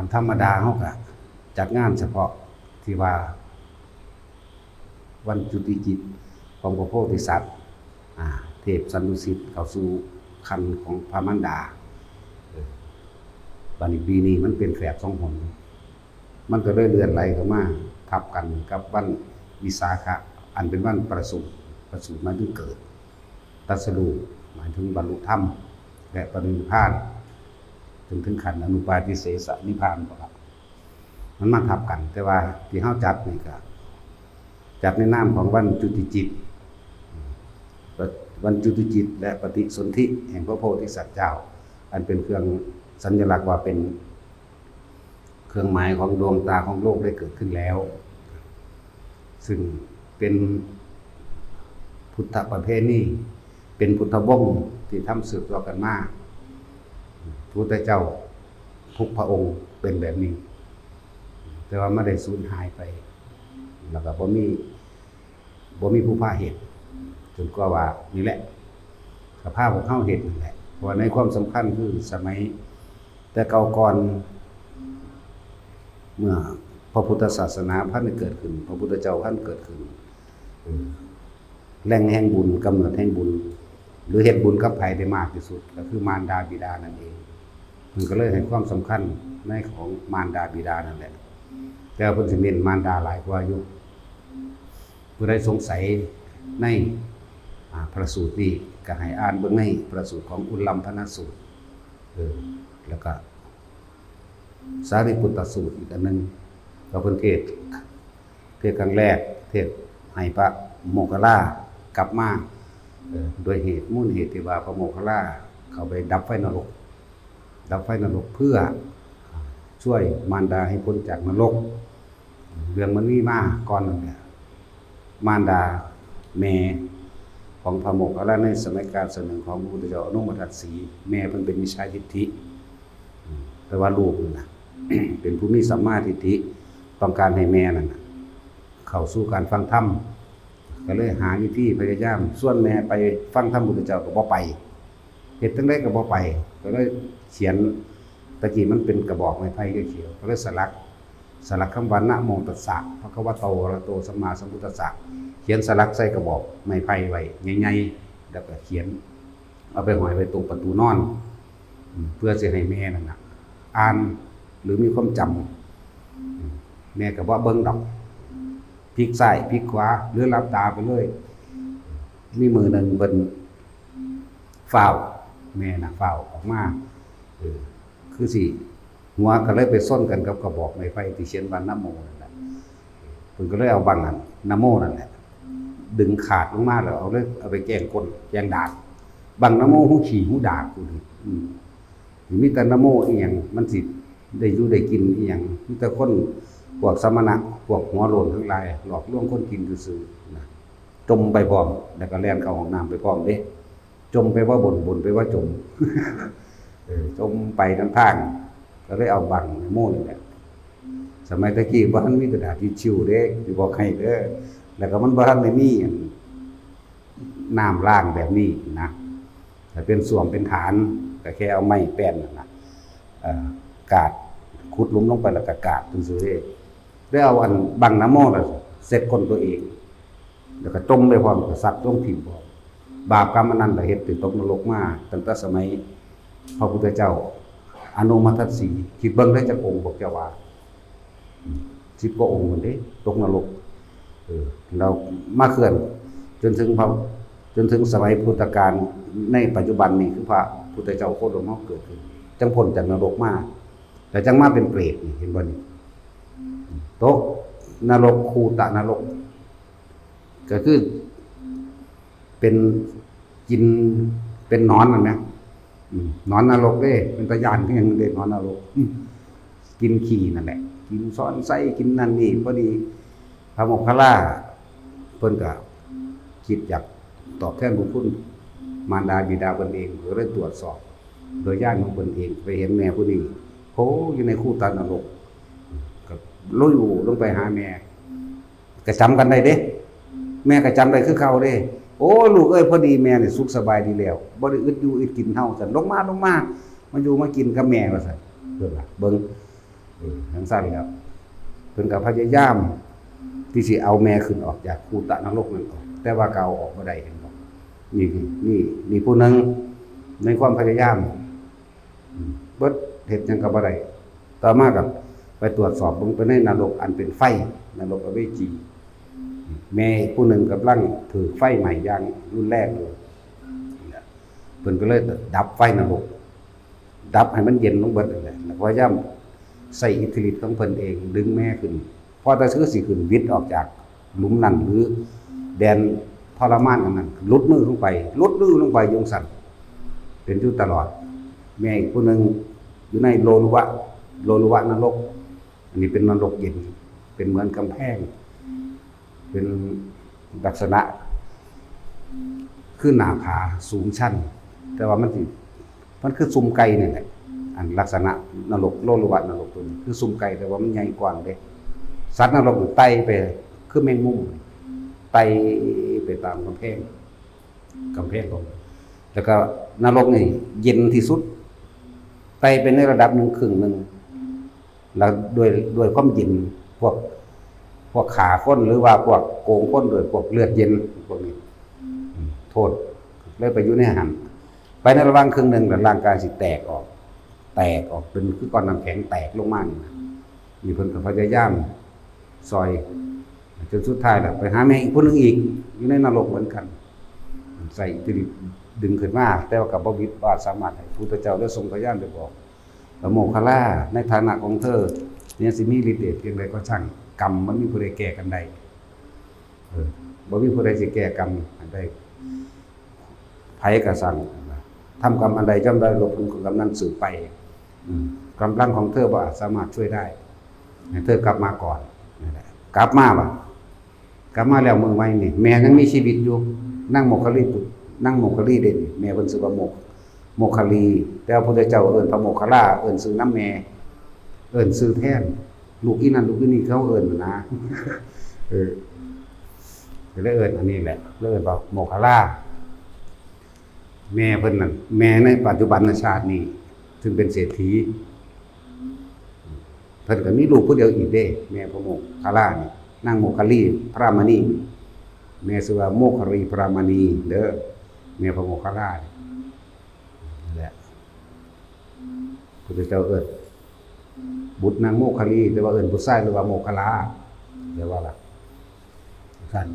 ามธรรมดาเขาก็จัดงานเฉพาะที่ว่าวันจุติจิตของพระโพธิสัตว์เทพสันนุสิทธิ์เข้าสู่คันของพระมารดาบัดนี้ปีนี้มันเป็นแฝดสองหนมันก็เลยเลื่อนไหลเข้ามาทับกันกับวันวิสาขะอันเป็นวันประสูติหมายถึงเกิดตรัสรู้หมายถึงบรรลุธรรมและปรินิพพานถึงขันอนุปาทิเสสนิพพานบ่ครับมันมาทับกันแต่ว่าที่เฮาจัดนี่ก็จัดในนามของวันจุติจิตวันจุติจิตและปฏิสนธิแห่งพระโพธิสัตว์เจ้าอันเป็นเครื่องสัญลักษณ์ว่าเป็นเครื่องหมายของดวงตาของโลกได้เกิดขึ้นแล้วซึ่งเป็นพุทธประเพณีเป็นพุทธวงศ์ที่ทำสืบต่อกันมาพระพุทธเจ้าทุกพระองค์เป็นแบบนี้แต่ว่าไม่ได้สูญหายไปแล้วก็บ่มีผู้พาเหตุจนกว่านี่แหละสภาพของเข้าเหตุนั่นแหละเพราะในความสำคัญคือสมัยแต่เก่าก่อนเมื่อพระพุทธศาสนาพันธุ์เกิดขึ้นพระพุทธเจ้าพันธุ์เกิดขึ้นแหล่งแห่งบุญกำเนิดแห่งบุญหรือเหตุบุญกับไผได้มากที่สุดก็คือมารดาบิดานั่นเองมันก็เลยให้ความสำคัญในของมารดาบิดานั่นแหละแต่เพิ่นสิเน้นมารดาหลายกว่าอยู่ผู้ใดสงสัยในพระสูตรนี้ก็ให้อ่านเบิ่งในพระสูตรของอุลลัมพนสูตรแล้วก็สารีปุตตสูตรอีกอันนึงก็เพิ่นเทศครั้งแรกเทศให้พระโมคคัลลากลับมาโดยเหตุมูลเหตุที่ว่าพระโมคคัลลาเข้าไปดับไฟนรกเพื่อช่วยมารดาให้พ้นจากนรกเรื่องมันมีมาก่อนนั่นแหละมารดาแม่ของพระโมคคัลลาในสมัยการเสนอของพระพุทธเจ้าอนุมัติสีแม่เพิ่นเป็นมิจฉาทิฏฐิแปลว่าลูกนั่นน่ะ เป็นผู้มีสัมมาทิฏฐิต้องการให้แม่นั่นเข้าสู่การฟังธรรมก็เลยหาวิธีพยายามส่วนแม่ไปฟังธรรมพุทธเจ้าก็บ่ไปเฮ็ดจังได๋ก็บ่ไปก็เลยเขียนตะกี้มันเป็นกระบอกไม้ไผ่เขียวก็เลยสลักคำว่านะโมตัสสะภะคะวะโตอะระหะโตสัมมาสัมพุทธัสสะเขียนสลักใส่กระบอกไม้ไผ่ไว้ใหญ่ๆแล้วก็เขียนเอาไปห้อยไว้ตรงประตูนอนเพื่อสิให้แม่นั่นน่ะอ่านหรือมีความจำแม่ก็บ่เบิ่งดอกพลิกซ้ายพลิกขวาหรือหลับตาไปเลยมีมือหนึ่งเบิ่นฝ้าวแม่น่ะฝ้าวออกมาคือสิหัวก็เลยไปซ่อนกันกับกระบอกไม้ไผ่ที่เขียนว่านะโมนั่นแหละเพิ่นก็เลยเอาบังนั้นนะโมนั่นแหละดึงขาดลงมาแล้วเอาไปแกล้งคนแกล้งดาษบังนะโมหูขี่หูดาษกูนี่มีแต่นะโมอีหยังมันสิได้อยู่ได้กินอีหยังมีแต่คนพวกสมณะพวกหัวโลนทั้งหลายหลอกลวงคนกินซื่อๆนะจมไปพร้อมแล้วก็แล่นเข้าห้องน้ำไปพร้อมเด้จมไปว่าบ่นไปว่าจม จมไปทั้งทางก็เลยเอาบังนะโมนี่แหละสมัยตะกี้บ่ทันมีกระดาษทิชชู่เด้สิบอกให้เด้อแล้วก็มันบ่ทันได้มีน้ำล้างแบบนี้นะแต่เป็นส่วมเป็นฐานก็แค่เอาไม้แป้นนั่นน่ะกาดขุดหลุมลงไปแล้วก็กาดซื่อๆได้เอาอันบังนะโมน่ะเสร็จคนตัวเองแล้วก็จมไปพร้อมกับสัตว์ต้องถิ่มพร้อมบาปกรรมอันนั้นก็เฮ็ดให้ตกนรกมาตั้งแต่สมัยพระพุทธเจ้าอนุมัติสีคิดเบิ่งได้จักองค์บอกเจ้าว่า10กว่าองค์พุ่นเด้ตกนรกเรามาเคลื่อนจนถึงสมัยพุทธกาลในปัจจุบันนี้คือพระพุทธเจ้าโคดมเฮาเกิดขึ้นจังพ้นจากนรกมาแต่จังมาเป็นเปรตนี่เห็นบ่นี่ตกนรกคูตะนรกก็คือเป็นกินเป็นหนอนนั่นแหละหนอนนรกเด้เป็นตะยานก็ยังเด้หนอนนรกกินขี้นั่นแหละกินซ้อนไส้กินนั่นนี่พอดีพระโมคคัลลาเพิ่นก็คิดอยากตอบแทนบุญคุณมารดาบิดาเพิ่นเองก็เลยตรวจสอบโดยญาติของเพิ่นเองไปเห็นแม่ผู้นี้โผอยู่ในคูตะนรกก็ลุยลงไปหาแม่ก็จำกันได้เด้แม่ก็จำได้คือเขาเด้โอ้ลูกเอ้ยพอดีแม่นี่สุขสบายดีแล้วบ่ได้อึดอยู่อึดกินเฮาซั่นลงมามาอยู่มากินกับแม่ว่าซั่นเพิ่นล่ะเบิ่ง ทั้งสั้นแล้วเพิ่นก็พยายามที่สิเอาแม่ขึ้นออกจากคูตะนรกนั่นออกแต่ว่าก็เอาออกบ่ได้เห็นบ่นี่ผู้หนึงในความพยายามเบิดเฮ็ดหยังก็บ่ได้ต่อมาก็ไปตรวจสอบเบิ่งไปในนรกอันเป็นไฟนรกอเวจีแม่ผู้หนึ่งกำลังถือไฟใหม่อย่างรุนแรงเลยเพิ่นก็เลยดับไฟนรกดับให้มันเย็นลงเบิดนั่นแหละแล้วพยายามใส่อิทธิฤทธิ์ของเพิ่นเองดึงแม่ขึ้นพอแต่ซื้อสิขึ้นวิทย์ออกจากหลุมนั้นหรือแดนทรมานอันนั้นลุดมือลงไปยงสั่นเป็นอยู่ตลอดแม่อีกผู้หนึงอยู่ในโลลุวะนรกอันนี้เป็นนรกเย็นเป็นเหมือนกำแพงเป็นลักษณะคือหน้าผาสูงชันแต่ว่ามันคือซุ่มไก่นี่แหละอันลักษณะนรกโลลุวะนรกตัวนี้คือซุ่มไก่แต่ว่ามันใหญ่กว่าเด้สัตว์นรกไต่ไปคือแมงมุมไต่ไปตามกำแพงของแล้วก็นรกนี่เย็นที่สุดไต่ไปในระดับครึ่งนึงแล้วด้วยความเย็นพวกขาข้นหรือว่าพวกโกงข้นด้วยพวกเลือดเย็นพวกนี้โทษเลยไปอยู่ในหันไปในระหว่างครึ่งนึงแล้วร่างกายสิแตกออกเป็นคือก้อนน้ำแข็งแตกลงมานี่เพิ่นก็พยายามซอยจนสุดท้ายแล้วไปหาแม่อีกผู้นึงอีกอยู่ในนรกเหมือนกันใส่อิทธิฤทธิ์ดึงขึ้นมาแต่ว่ากับบ่วิตว่าสามารถให้พุทธเจ้าได้ทรงพยานได้บอกโมคคัลลาในฐานะของเธอเนี่ยสิมีฤทธิ์เดชเพียงใดก็ช่างกรรมมันมีผู้ใดแก้กันได้บ่มีผู้ใดสิแก้กรรมได้ไผก็สั่งทำกรรมอันใดย่อมได้รับผลของกรรมนั้นสืบไปกำลังของเธอบ่สามารถช่วยได้ให้เธอกลับมาก่อนนั่นแหละกลับมาแล้วมือใหม่นี่แม่ยังมีชีวิตอยู่นั่งโมคคัลลีเด่นแม่เพิ่นชื่อว่าโมคคัลลีแต่พระพุทธเจ้าเอิ้นพระโมคคัลลาเอิ้นชื่อน้ำแม่เอิ้นชื่อแทนลูกอีนั่นลูกอีนี่เขาเอิ้นนะก็เลยเอิ้นอันนี้แหละเอิ้นว่าโมคคัลลาแม่เพิ่นนั่นแม่ในปัจจุบันชาตินี้ถึงเป็นเศรษฐีเพิ่นก็มีลูกผู้เดียวอีกเด้แม่พระโมคคัลลานี่นางโมคคัลลีพระมณีแม่ชื่อว่าโมคคัลลีพระมณีเด้อแม่พระโมคคัลลานั่นแหละพุทธเจ้าเอิ้นบุตรนางโมคคัลลีแต่ว่าเอิ้นผู้ชายหรือว่าโมคคัลลาเรียกว่าล่ะท่าน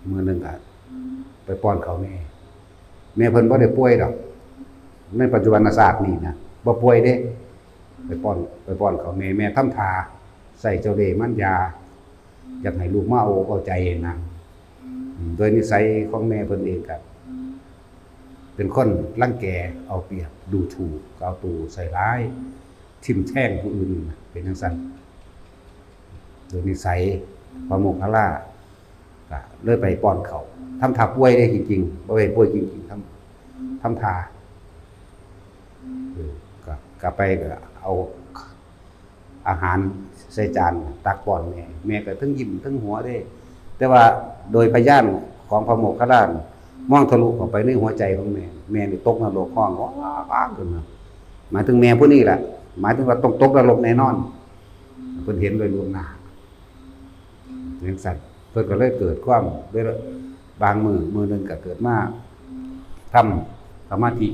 มื้อนึงก็ไปป้อนเขาวแม่เพิ่นบ่ได้ป่วยดอกในปัจจุบันศาสตร์นี่นะบ่ป่วยเด้ไปป้อนเขาวแม่ทำท่าใส่เจ้าเดมันยาอยากให้ลูกมาเอาใจนะโดยนิสัยของแม่เพิ่นเองก็เป็นคนรังแกเอาเปรียบดูถูกเอาตูใส่ร้ายทิ่มแช่งผู้อื่นเป็นจังซั่นโดยนิสัยพระโมคคัลลาก็เลยไปป้อนเขาทำท่าป่วยได้จริงๆบ่ได้ป่วยจริงๆทำท่าก็ไปก็เอาอาหารใส่จานตักป้อนแม่ก็ทั้งยิ้มทั้งหัวได้แต่ว่าโดยพยานของพระโมคคัลลามองทะลุเข้าไปในหัวใจของแม่นี่ตกนรกห้องว้าขึ้นมาหมายถึงแม่ผู้นี้แหละหมายถึงว่าตกนรกแน่นอนเพิ่นเห็นโดยล่วงหน้าจังซั่นเพิ่นก็เลยเกิดความด้วยบางมือนึงก็เกิดมาทำสมาธิ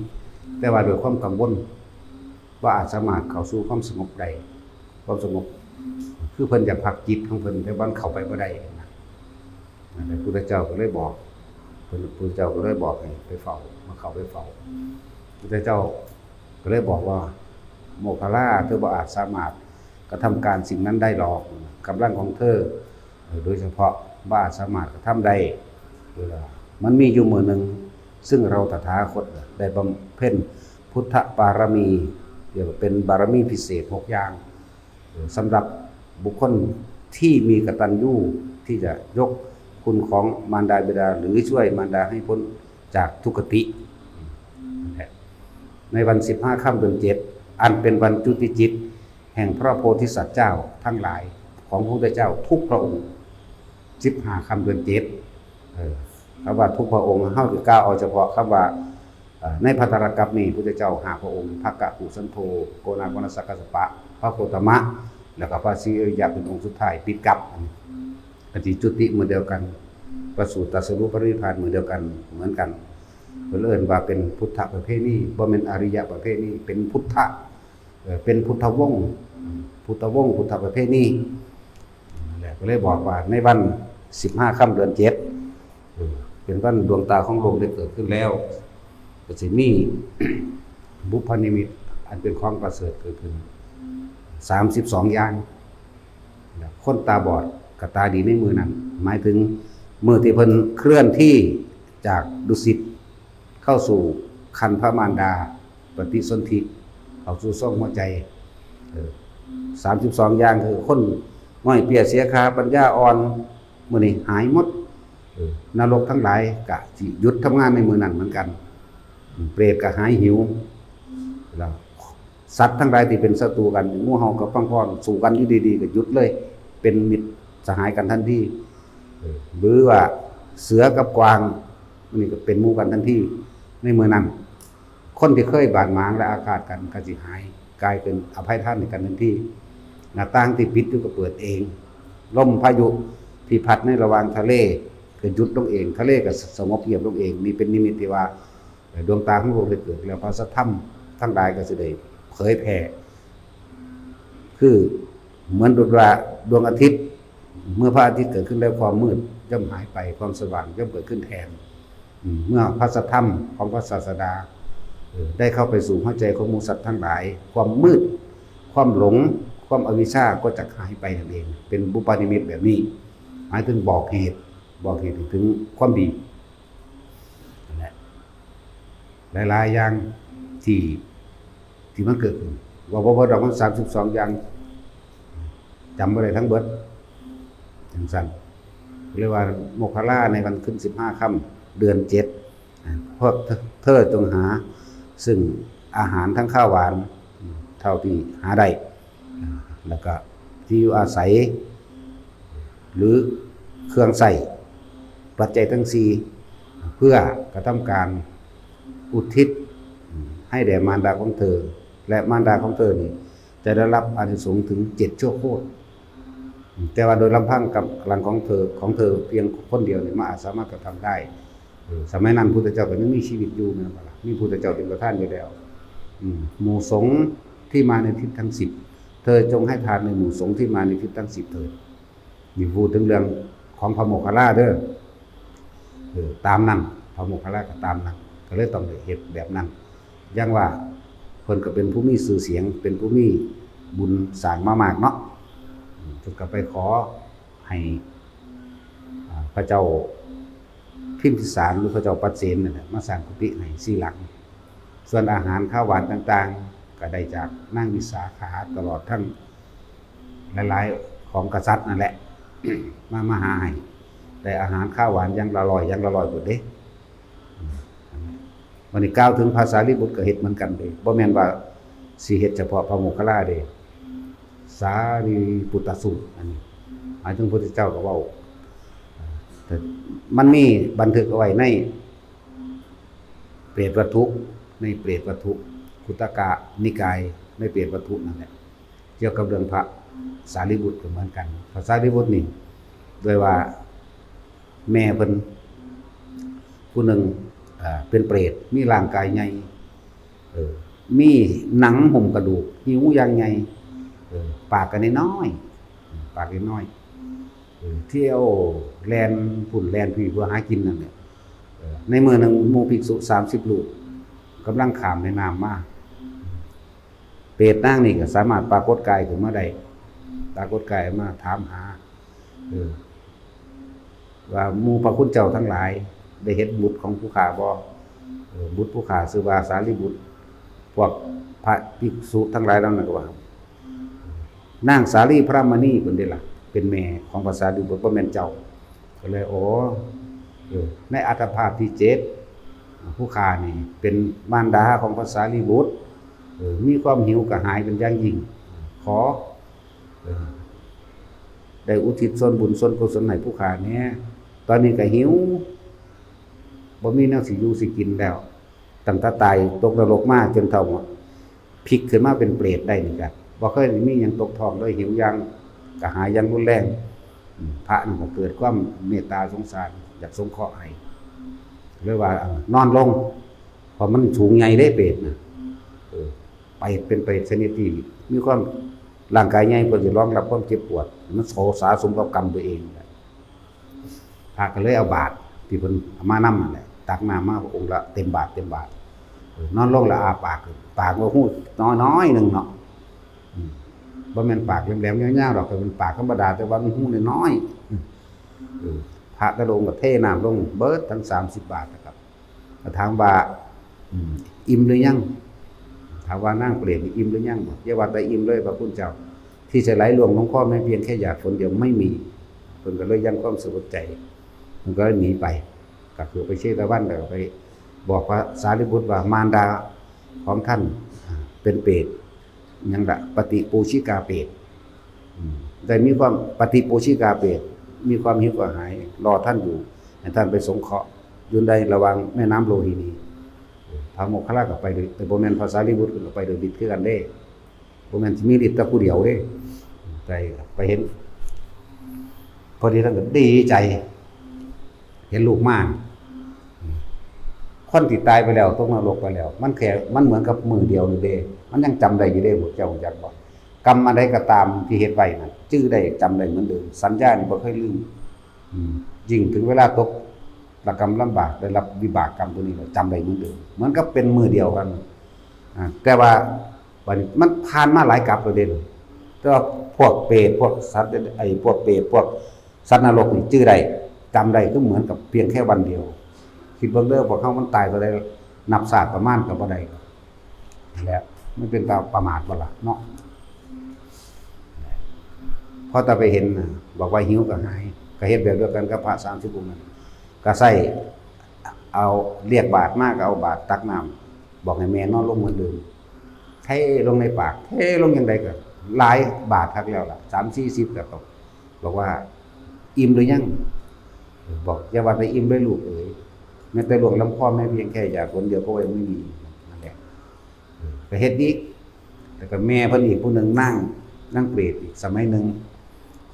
แต่ว่าด้วยความกังวลว่าอาจสามารถเข้าสู่ความสงบได้ความสงบคือเพิ่นอยากพักจิตของเพิ่นแต่ว่าเข้าไปบ่ได้นะพระพุทธเจ้าก็เลยบอกพระพุทธเจ้าก็เลยบอกให้ไปเฝ้ามาเข้าไปเฝ้าพระพุทธเจ้าก็เลยบอกว่าโมคคัลลาเธอบ่อาจสามารถกระทำการสิ่งนั้นได้หรอกกำลังของเธอโดยเฉพาะบ่อาจสามารถกระทำได้มันมีอยู่มื้อนึงซึ่งเราตถาคตได้บำเพ็ญพุทธบารมีเรียกว่าเป็นบารมีพิเศษ6อย่างสำหรับบุคคลที่มีกตัญญูที่จะยกคุณของมารดาบิดาหรือช่วยมารดาให้พ้นจากทุกขติ ในวัน15ค่ำเดือน7อันเป็นวันจุติจิตแห่งพระโพธิสัตว์เจ้าทั้งหลายของพระพุทธเจ้าทุกพระองค์15ค่ำเดือน7คำว่าทุกพระองค์เฮาสิกล่าวเอาเฉพาะคำว่า ในภัตตรกัปนี้พุทธเจ้าหาพระองค์ภกกุสันโธโกนาโกนัสสกัสสปะพระโคตมะแล้วก็พระศรีอริยะเป็นองค์สุดท้ายปิดกับปฏิจุติเหมือนเดียวกันประสูติตรัสรู้ปรินิพพานเหมือนเดียวกันเหมือนกันเพิ่นเอิ้นว่าเป็นพุทธประเภทนี้บ่แม่นอริยะประเภทนี้เป็นพุทธะเป็นพุทธวงศ์พุทธวงศ์พุทธประเภทนี้แล้วก็เลยบอกว่าในวัน15ค่ำเดือน7เป็นวันดวงตาของโลกได้เกิดขึ้นแล้วก็สิมีบุพนิมิตอันเป็นของประเสริฐเกิดขึ้น32อย่างคนตาบอดกับตาดีในมือนั้นหมายถึงมือที่เพิ่นเคลื่อนที่จากดุสิตเข้าสู่คันพระมารดาปฏิสนธิเข้าสู่ช่องหัวใจ32อย่างคือคนง่อยเปียเสียขาปัญญาอ่อนมื้อนี้หายหมดนรกทั้งหลายก็สิหยุดทำงานในมือนั้นเหมือนกันเปรตก็หายหิวแล้วสัตว์ทั้งหลายที่เป็นศัตรูกันหมู่เฮากับพังพรสู้กันอยู่ดีๆก็หยุดเลยเป็นมิตรสหายกันทันทีหรือว่าเสือกับกวางนี่ก็เป็นหมู่กันทันทีในมือนั้นคนที่เคยบาดหมางและอาฆาตกันก็สิหายกลายเป็นอภัยทานในกันทันทีหน้าต่างที่ปิดอยู่ก็เปิดเองลมพายุที่พัดในระหว่างทะเลก็หยุดลงเองทะเลก็สงบเงียบลงเองนี่เป็นนิมิตที่ว่าดวงตาของโลกได้เกิดแล้วพระสัทธรรมทั้งหลายก็สิได้เผยแผ่คือเหมือนดวงอาทิตย์เมื่อพระอาทิตย์เกิดขึ้นแล้วความมืดย่อมหายไปความสว่างย่อมเกิดขึ้นแทนเมื่อพระสัทธรรมของพระศาสดาได้เข้าไปสู่หัวใจของหมู่สัตว์ทั้งหลายความมืดความหลงความอวิชชาก็จะหายไปนั่นเองเป็นบุพนิมิตแบบนี้หมายถึงบอกเหตุถึงความดีนั่นแหละหลายๆอย่างที่มันเกิดขึ้นว่าบ่ดอกมัน32อย่างจำบ่ได้ทั้งเบิดจังซั่นเรียกว่าโมคคัลลาในวันขึ้น15ค่ำเดือน7พวกเธอจงหาซึ่งอาหารทั้งข้าวหวานเท่าที่หาได้แล้วก็ที่อยู่อาศัยหรือเครื่องใช้ปัจจัยทั้ง4เพื่อกระทำการอุทิศให้แด่มารดาของเธอและมารดาของเธอนี่จะได้รับอานิสงส์ถึง7ชั่วโคตรแต่ว่าโดยลำพังกับกำลังของเธอเพียงคนเดียวเนี่ยมันอาจสามารถกระทำได้สมัยนั้นพุทธเจ้าก็ยังมีชีวิตอยู่นะบ่ล่ะมีพุทธเจ้าเป็นประธานอยู่แล้วหมู่สงฆ์ที่มาในทิศทั้ง10เธอจงให้ทานในหมู่สงฆ์ที่มาในทิศทั้ง10เถิดนี่พูดถึงเรื่องของพระโมคคัลลาเด้อตามนั้นพระโมคคัลลาก็ตามนั้นก็เลยต้องเฮ็ดแบบนั้นอย่างว่าเพิ่นก็เป็นผู้มีชื่อเสียงเป็นผู้มีบุญสร้างมามากเนาะเพิ่นก็ไปขอให้พระเจ้าพิมพิสารหรือพระเจ้าปัจเจนนั่นแหละมาสร้างกุฏิให้4หลังส่วนอาหารข้าวหวานต่างๆก็ได้จากนางวิสาขาตลอดทั้งหลายๆของกษัตริย์นั่นแหละ มาหาให้แต่อาหารข้าวหวานยังละลอยหมดเด้วันนี้กล่าวถึงภาษาลิบุตรก็เฮ็ดเหมือนกันเด้บ่แม่นว่าสิเฮ็ดเฉพาะพระโมคคัลลาเด้สารีปุตตสูตรอันนี้หมายถึงพระพุทธเจ้าก็เว้าแต่มันมีบันทึกเอาไว้ในเปรตวัตถุในเปรตวัตถุคุตกะนิกายในเปรตวัตถุนั่นแหละเกี่ยวกับเรื่องพระสารีบุตรก็เหมือนกันพระสารีบุตรนี่โดยว่าแม่เพิ่นผู้หนึ่งเป็นเปรตมีร่างกายใหญ่มีหนังหุ้มกระดูกหิวอย่างใหญ่ปากก็น้อยปากน้อยเที่ยวแลนฝุ่นแลนพี่เพื่อหากินนั่นแหละในมื้อนึงหมู่ภิกษุ30รูปกำลังข้ามแม่น้ำมาเปรตนางนี่ก็สามารถปรากฏกายขึ้นมาได้ปรากฏกายมาถามหาว่าหมู่พระคุณเจ้าทั้งหลายได้เห็นบุตรของผู้ข้าบ่บุตรผู้ข้าชื่อว่าสารีบุตรพวกพระภิกษุทั้งหลายแล้วนั่นก็ว่านางสาลีพระมณีเพิ่นเด้ล่ะเป็นแม่ของพระสารีบุตรบ่แม่นเจ้าก็เลยในอัตภาพที่7ผู้ข้านี่เป็นมารดาของพระสารีบุตรมีความหิวกระหายเป็นอย่างยิ่งขอได้อุทิศส่วนบุญส่วนกุศลให้ผู้ข้าเนี่ยตอนนี้ก็หิวบ่มีแนวสิอยู่สิกินแล้ว ตั้งแต่ตายตกนรกมาจนเท่าพลิกขึ้นมาเป็นเปรตได้นี่ครับบ่เคยมีหยังตกท้องเลยหิวยังกระหายยังรุนแรงพระนั่นก็เกิดความเมตตาสงสารอยากสงเคราะห์ให้เลยว่านอนลงเพราะมันสูงใหญ่ได้เปรตนะไปเป็นเปรตชนิดที่มีความร่างกายใหญ่เพิ่นสิรองรับความเจ็บปวดมันโศสาสมกับกรรมตัวเองพระก็เลยเอาบาตรที่เพิ่นเอามานำนั่นแหละตักน้ำมาองค์ละเต็มบาตรนอนลงแล้วอาปากว่าฮู้น้อยๆนึงเนาะบ่แม่นปากแหลมๆยาวๆดอกแต่เป็นปากธรรมดาแต่ว่ามันฮู้น้อยๆพระก็ลงก็เทน้ำลงเบิดทั้ง30 บาทนะครับถามว่าอิ่มหรือยังถามว่านั่งเปลี่ยนอิ่มหรือยังอย่าว่าแต่อิ่มเลยพระพุทธเจ้าที่จะไหลหลวงหลวงพ่อแม่เพียงแค่หยาดฝนเดียวไม่มีเพิ่นก็เลยยังความสุขใจมันก็หนีไปก็คือไปเชตวันแล้วไปบอกพระสารีบุตรว่ามารดาของท่านเป็นเปรตยังละปฏิปูชิกาเปรตแต่มีความปฏิปูชิกาเปรตมีความหิวกระหายรอท่านอยู่ให้ท่านไปสงเคราะห์อยู่ในระหว่างแม่น้ำโลหินีพระโมคคัลลาก็ไปเลยแต่บ่แม่นพระสารีบุตรก็ไปโดยฤทธิ์คือกันเด้บ่แม่นสิมีฤทธิ์แต่ผู้เดียวเด้ไปเห็นพอดีท่านก็ดีใจเห็นลูกมากคนที่ตายไปแล้วตกนรกไปแล้วมันเหมือนกับมือเดียวนี่เด้มันยังจำได้อยู่เด้พวกเจ้าจักบ่กรรมอะไรก็ตามที่เฮ็ดไว้นั่นชื่อได้จำได้เหมือนเดิมสัญญานี่บ่เคยลืมยิ่งถึงเวลาตกระกรรมลำบากได้รับวิบากกรรมตัวนี้แล้วจำได้เหมือนเดิมเหมือนกับเป็นมือเดียวกันแต่ว่าบัดนี้มันผ่านมาหลายกลับแล้วเด้แต่ว่าพวกเปรตพวกสัตว์พวกเปรตพวกสัตว์นรกนี่ชื่อได้จำได้ก็เหมือนกับเพียงแค่วันเดียวคิดเบิ่งเด้อพวกเขามันตายตัวใดนับศาสตร์ประมาณก็บ่ได้แล้วมันเป็นตาประมาทบ่ล่ะเนาะพอตาไปเห็นบอกว่าหิวก็หายก็เฮ็ดแบบเดียวกันกับพระ30องค์นั้นก็ใส่เอาเรียกบาตรมากก็เอาบาตรตักน้ำบอกให้แม่นอนลงเหมือนเดิมเทลงในปากเทลงอย่างใดก็หลายบาททักแล้วล่ะ3-40ก็ตกบอกว่าอิ่มหรือยังบอกอย่าว่าแต่อิ่มเลยลูกเอ๋ยแม้แต่หลวงลำพ่อแม่เพียงแค่อยากคนเดียวก็ไว้ไม่มีนั่นแหละไปเฮ็ดอีกแล้วก็แม่เพิ่นอีกผู้นึงนั่งเปรตอีกสมัยนึง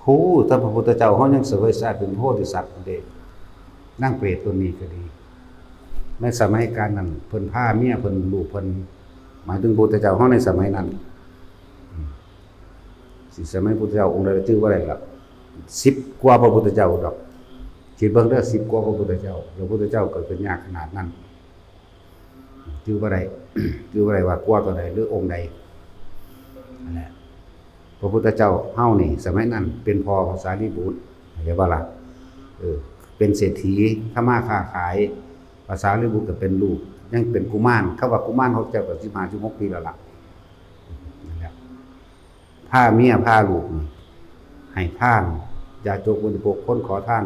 ฮู้ถ้าพระพุทธเจ้าเฮายังเสวยชาติเป็นโพธิสัตว์เด้นั่งเปรตตัวนี้ก็ดีในสมัยการนั้นเพิ่นพาเมียเพิ่นลูกเพิ่นหมายถึงพระพุทธเจ้าเฮาในสมัยนั้นสิสมัยพุทธเจ้าองค์ใดชื่อว่าอะไรล่ะ10กว่าพระพุทธเจ้าดอกคิดเบิ่งเด้อ10กว่าพระพุทธเจ้าพระพุทธเจ้าเกิดเป็นยากขนาดนั้นชื่อว่าใด ชื่อว่าใดว่ากว่าตัวใดหรือองค์ใดนั่นแหละพระพุทธเจ้าเฮานี่สมัยนั้นเป็นพ่อพระสารีบุตรเรียกว่าล่ะเป็นเศรษฐีทำมาค้าขายภาษาลิบุตรก็เป็นลูกยังเป็นกุมารเขาว่ากุมารเขาเจ้าก็15-16 ปีแล้วล่ะนั่นแหละพาเมียพาลูกให้ท่านอย่าโจกบริโภคคนขอท่าน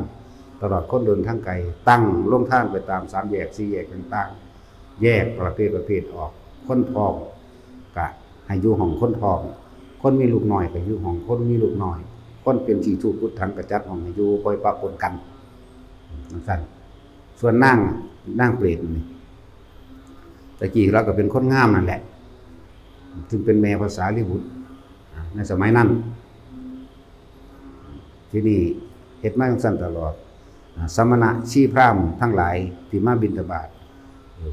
ตลอดคนเดินทางไกลตั้งลงท่านไปตาม3แยก4แยกต่างๆแยกประเภทออกคนทองก็ให้อยู่ห้องคนทองคนมีลูกน้อยก็อยู่ห้องคนมีลูกน้อยคนเป็นที่ถูกพุทธังกระจัดห้องให้อยู่ปล่อยปะปนกันนั่นส่วนนั่งเปรตนี่ตะกี้เราก็เป็นคนงามนั่นแหละจึงเป็นแม่ภาษาลิบุตรในสมัยนั้นที่นี่เฮ็ดมาจังซั่นตลอดสมณะชีพราหมณ์ทั้งหลายที่มาบิณฑบาต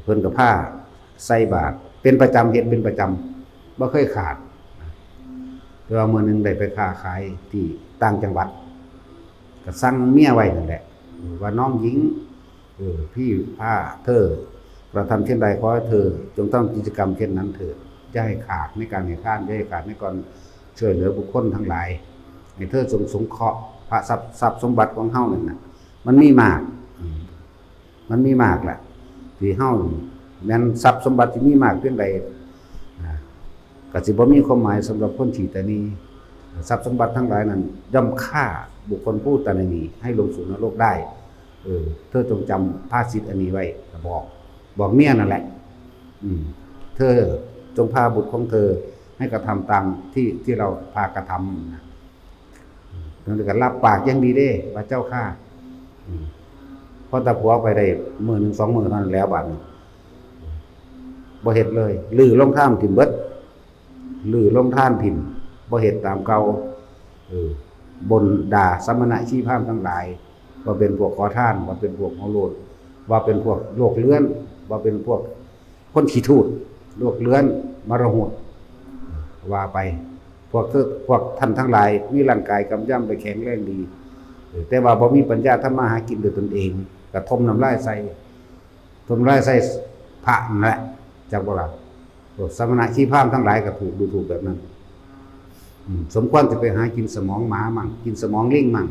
เพิ่นก็พาใส่บาตรเป็นประจำเฮ็ดเป็นประจำบ่เคยขาดแต่ว่ามื้อนึงได้ไปค้าขายที่ต่างจังหวัดก็สั่งเมียไว้นั่นแหละว่าน้องหญิงพี่ผ้าเธอกระทำเช่นใดขอให้เธอจงต้องกิจกรรมเช่นนั้นเถิดอย่าให้ขาดในการให้ทานอย่าให้ขาดในการช่วยเหลือบุคคลทั้งหลายให้เธอสงเคราะห์พระทรัพย์สมบัติของเฮานั่นน่ะมันมีมากแหละที่เฮาแม่นทรัพย์สมบัติที่มีมากเพียงใดก็สิบ่มีความหมายสำหรับคนที่ตนีทรัพย์สมบัติทั้งหลายนั้นย่อมฆ่าบุคคลผู้ตนีให้ลงสู่นรกได้เธอจงจำภาษิตอันนี้ไว้บอกเมียนั่นแหละเธอจงพาบุตรของเธอให้กระทำตามที่เราพากระทำนะนั่นก็รับปากยังดีเด้ว่าเจ้าข้าพอตาผัวไปได้มื้อ 1-2 มื้อเท่านั้นแล้วบัดนี้ บ่เฮ็ดเลยลื้อลงท่านถิ่มเบิดลื้อลงท่านถิ่มบ่เฮ็ดตามเก่าบนด่าสมณะชีพรามทั้งหลายว่าเป็นพวกขอทานว่าเป็นพวกหัวโลดว่าเป็นพวกโลกเลื้อนว่าเป็นพวกคนขี้ทูดโลกเลื้อนมรหดว่าไปพวกท่านทั้งหลายมีร่างกายกำยำไปแข็งแรงดีแต่ว่าบ่มีปัญญาทำมาหากินด้วยตนเองกระทมน้ำลายใส่พระนั่นแหละจากโบราณสมณะชีพรามทั้งหลายก็ถูกดูถูกแบบนั้นสมควรจะไปหากินสมองหมามั่งกินสมองลิงมั่ง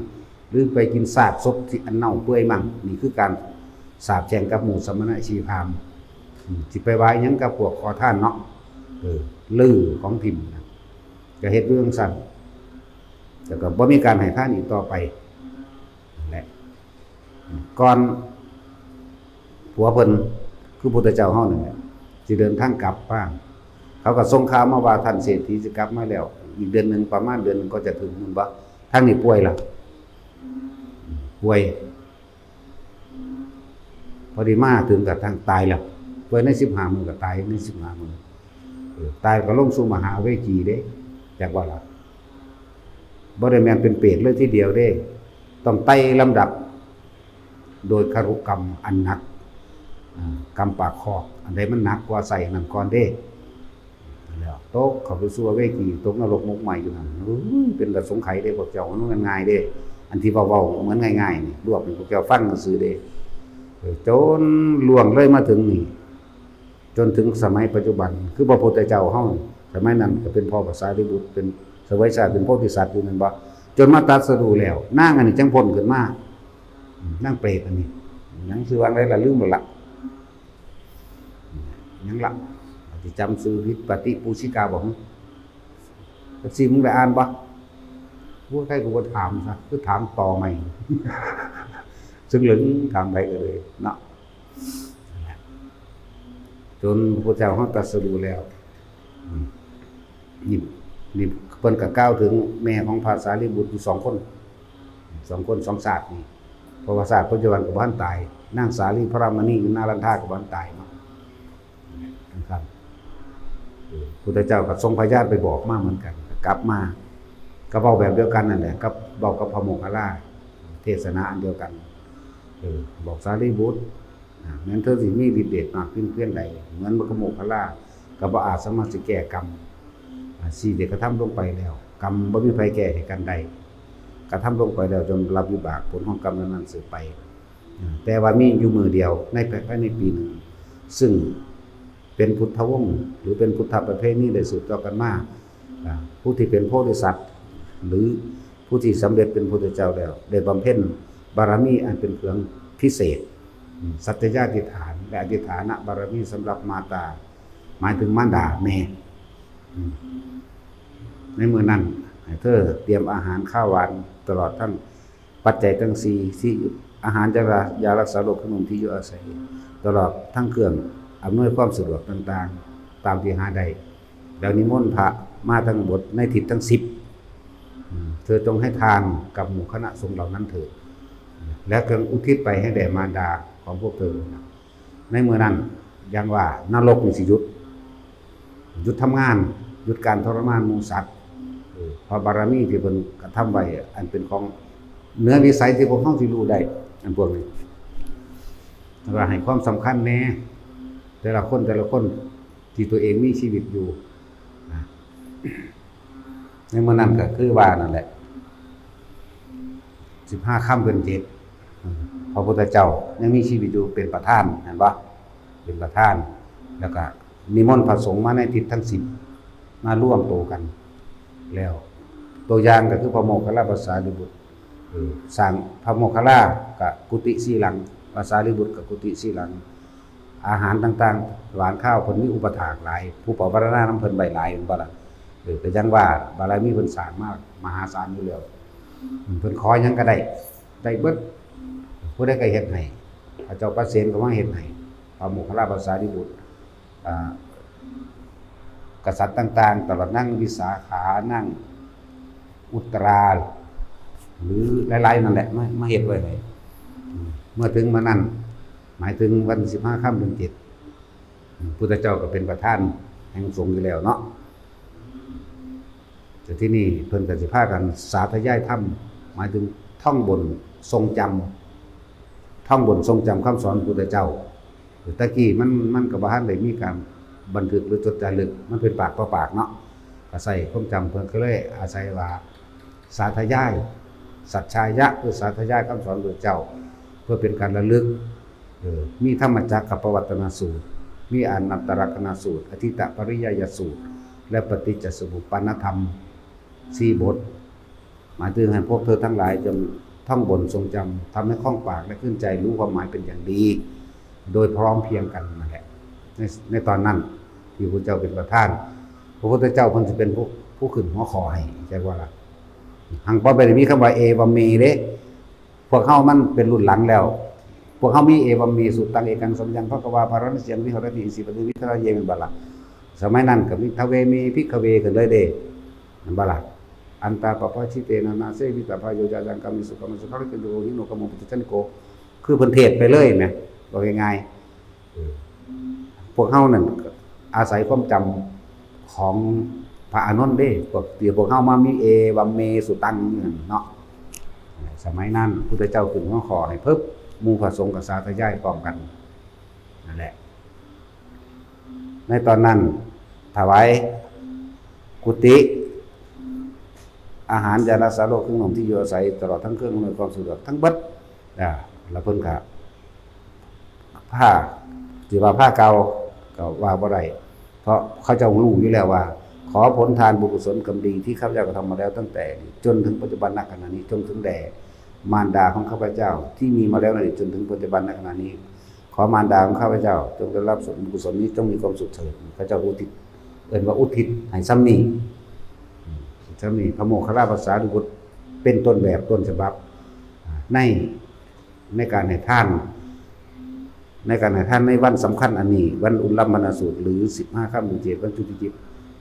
หรือไปกินซากศพที่อันเน่าเปื่อยมั่งนี่คือการสาปแช่งกับหมู่สมณะชีพรามสิไปไว้ยังกับพวกขอท่านเนาะลือของทิมก็เฮ็ดเรื่องสั่นแต่ก็บ่มีการให้ท่านอีกต่อไปแหละก่อนผัวเพิ่นคือพุทธเจ้าเฮานั่นแหละสิเดินทางกลับบ้างเขาก็ส่งข่าวมาว่าท่านเศรษฐีจะกลับมาแล้วอีกเดือนนึงประมาณเดือนนึงก็จะถึงนั่นบ่ทางนี้ป่วยล่ะป่วยพอดีมาถึงกับทางตายแล้วป่วยใน15มื้อก็ตายใน15มื้อตายก็ลงสู่มหาเวจีเด้จักว่าล่ะบ่ได้แม่นเป็นเปรตเลยทีเดียวเด้ต้องไต่ลำดับโดยคารุกรรมอันหนักกรรมปากคอกอันใดมันหนักกว่าใส่นั่นก่อนเด้แล้วตกเข้าไปสู่เวจีตกนรกมุกใหม่อยู่นั่นเป็นระสงไขเด้พวกเจ้ามันง่ายเด้อันที่เว้าๆเหมือนง่ายๆนี่รวบให้พวกเจ้าฟังซื่อเด้จนล่วงเลยมาถึงนี่จนถึงสมัยปัจจุบันคือพระพุทธเจ้าเฮาสมัยนั้นก็เป็นพ่อพระสารีบุตรเป็นเสวยชาติเป็นโพธิสัตว์อยู่นั่นบ่จนมาตรัสรู้แล้วนางอันนี้จังพ้นขึ้นมานางเปรตอันนี้ยังชื่อว่าอะไรล่ะลืมหมดละยังละที่จำซื้อวิปฏิปูชิกาบอกจักสิมึงได้อ่านบ่ผู้ใครกูก็ถามซะคือถามต่อใหม่ซึ่งหลึงถามไปก็เลยเนาะจนพระเจ้าเฮาตรัสรู้แล้วนี่เพิ่นก็กล่าวถึงแม่ของพระสารีบุตรอยู่2 คน2ศาสตร์นี่เพราะว่าศาสตร์ปัจจุบันก็บ่ทันตายนางสาลีพระรามณีอยู่นารันทาก็บ่ทันตายเนาะนะครับพุทธเจ้าก็ทรงพญาไปบอกมาเหมือนกันกลับมาก็เว้าแบบเดียวกันนั่นแหละกับเว้ากับพระโมคคัลลาเทศนาอันเดียวกันบอกสารีบุตรแม้นเธอสิมีฤทธิ์เดชมากขึ้นเพียงใดเหมือนพระโมคคัลลาก็บ่อาจสามารถสิแก้กรรมสิ่งที่กระทำลงไปแล้วกรรมบ่มีไผแก้ให้กันได้กระทำลงไปแล้วจนรับวิบากผลของกรรมนั้นสืบไปแต่ว่ามีอยู่มือเดียวในภายในปีหนึ่งซึ่งเป็นพุทธวงศ์หรือเป็นพุทธประเพณีได้สืบต่อกันมาผู้ที่เป็นโพธิสัตว์หรือผู้ที่สำเร็จเป็นพุทธเจ้าแล้วได้บำเพ็ญบารมีอันเป็นเครื่องพิเศษสัตยาธิฐานและอธิฐานบารมีสำหรับมาตาหมายถึงมารดาแม่ในเมื่อนั้นให้เธอเตรียมอาหารข้าวหวานตลอดทั้งปัจจัยทั้ง4ที่อาหารยารักษาโรคขนมที่อยู่อาศัยตลอดทั้งเครื่องอำนวยความสะดวกต่างๆตามที่หาได้แล้วนิมนต์พระมาทั้งหมดในทิศทั้ง10เธอจงให้ทานกับหมู่คณะสงฆ์เหล่านั้นเถิดและเครื่องอุทิศไปให้แด่มารดาของพวกเธอในเมื่อนั้นยังว่านรกมีสิหยุดทำงานหยุดการทรมานหมู่สัตว์เพราะบารมีที่เพิ่นกระทำไว้อันเป็นของเนื้อวิสัยที่พวกเฮาสิรู้ได้อันพวกนี้ว่าให้ความสำคัญแน่แต่ละคนที่ตัวเองมีชีวิตอยู่ในเมื่อนั้นก็คือว่านั่นแหละ15 ค่ำเดือน7พระพุทธเจ้ายังมีชีวิตอยู่เป็นประธานเห็นบ่เป็นประธานแล้วก็นิมนต์พระสงฆ์มาในทิศทั้ง10มาร่วมโตกันแล้วตัวอย่างก็คือพระโมคคัลลาภาษาลิบุตรสร้างพระโมคคัลลากับกุฏิ4 หลังภาษาลิบุตรกับกุฏิ4 หลังอาหารต่างๆหวานข้าวเพิ่นมีอุปถากหลายผู้ปรารถนานํเพิ่นใบหลายเห็นบ่ล่ะก็ยังว่าบารมีเพิ่นสร้างมากมหาศาลอยู่แล้วเพิ่นขอหยังก็ได้เบิดผู้ใดก็เฮ็ดให้พระเจ้าประเสนก็มาเฮ็ดให้พระโมคคัลลาภาษาลิบุตรกษัตริย์ต่างๆตลอดนั่งวิสาขานั่งอุตราหรือหลายๆนั่นแหละมาเฮ็ดไว้ให้เมื่อถึงมื้อนั้นหมายถึงวัน15 ค่ำเดือน7 พุทธเจ้าก็เป็นประธานแห่งสงฆ์อยู่แล้วเนาะแต่ที่นี่เพิ่นก็สิพากันสาธยายธรรมหมายถึงท่องบนทรงจำท่องบนทรงจำคำสอนพุทธเจ้าตะกี้มันก็บ่ทันได้มีการบันทึกหรือจดจารึกมันเป็นปากต่อปากเนาะอาศัยความจำเพิ่นก็เลยอาศัยว่าสาธยายสัจฉายะคือสาธยายคำสอนพุทธเจ้าเพื่อเป็นการระลึกมีธรรมจักรกับปวัตตนสูตรมีอนัตตลกนสูตรอธิตปริยยสูตรและปฏิจจสมุปปนธรรม4บทหมายถึงให้พวกเธอทั้งหลายจงท่องบนทรงจำทำให้คล่องปากและขึ้นใจรู้ความหมายเป็นอย่างดีโดยพร้อมเพรียงกันนั่นแหละในตอนนั้นที่พระเจ้าเป็นประธานพระพุทธเจ้าเพิ่นสิเป็นผู้ขึ้นหัวข้อให้ใช่ว่าล่ะหังบ่ได้มีคำว่าเอวัมเมเด้พวกเฮามันเป็นรุ่นหลังแล้วพวกเฮามีเอวัมเมสุตังเอกังสัมยังภควาภารณเสียงวิหรติอิสิปฏิวิทรเยเป็นบัดล่ะสมัยนั้นก็มีทเวมีภิกขเวกันเลยเด้นั่นบัดล่ะอันตาปปชิเตนะนาเสวิตาภโยจาจังกัมมิสุขมัสสะริกโยหิโนกโมปุจจันโกคือเพิ่นเทศไปเลยแหมว่าง่ายๆพวกเฮานั่นอาศัยความจำของพระอานนท์เด้พวกเฮามามีเอวัมเมสุตังเนาะสมัยนั้นพุทธเจ้าขึ้นหัวข้อให้เพิ่มหมู่พระสงฆ์กับสาธยายพร้อมกันนั่นแหละในตอนนั้นถวายกุฏิอาหารยารักษาโรคเครื่องนุ่มที่อยู่อาศัยตลอดทั้งเครื่องอำนวยความสะดวกทั้งเบิดแล้วเพิ่นก็ผ้าที่ว่าผ้าเก่าก็ว่าบ่ได้เพราะเขาเจ้ารู้อยู่แล้วว่าขอผลทานบุญกุศลกรรมดีที่ข้าพเจ้ากระทำมาแล้วตั้งแต่จนถึงปัจจุบันณขณะนี้จนถึงแด่มารดาของข้าพเจ้าที่มีมาแล้วในจนถึงปัจจุบันณขณะนี้ขอมารดาของข้าพเจ้าจงได้รับส่วนบุญกุศลนี้จงมีความสุขเถิดข้าพเจ้าอุทิศเอิ้นว่าอุทิศให้ซ้ำนี้พระโมคคัลลาภาษาดุบุตรเป็นต้นแบบต้นฉบับในการให้ท่านในวันสำคัญอันนี้วันอุลลัมมณสูตรหรือ15ค่ำเดือน7วันจุติจิต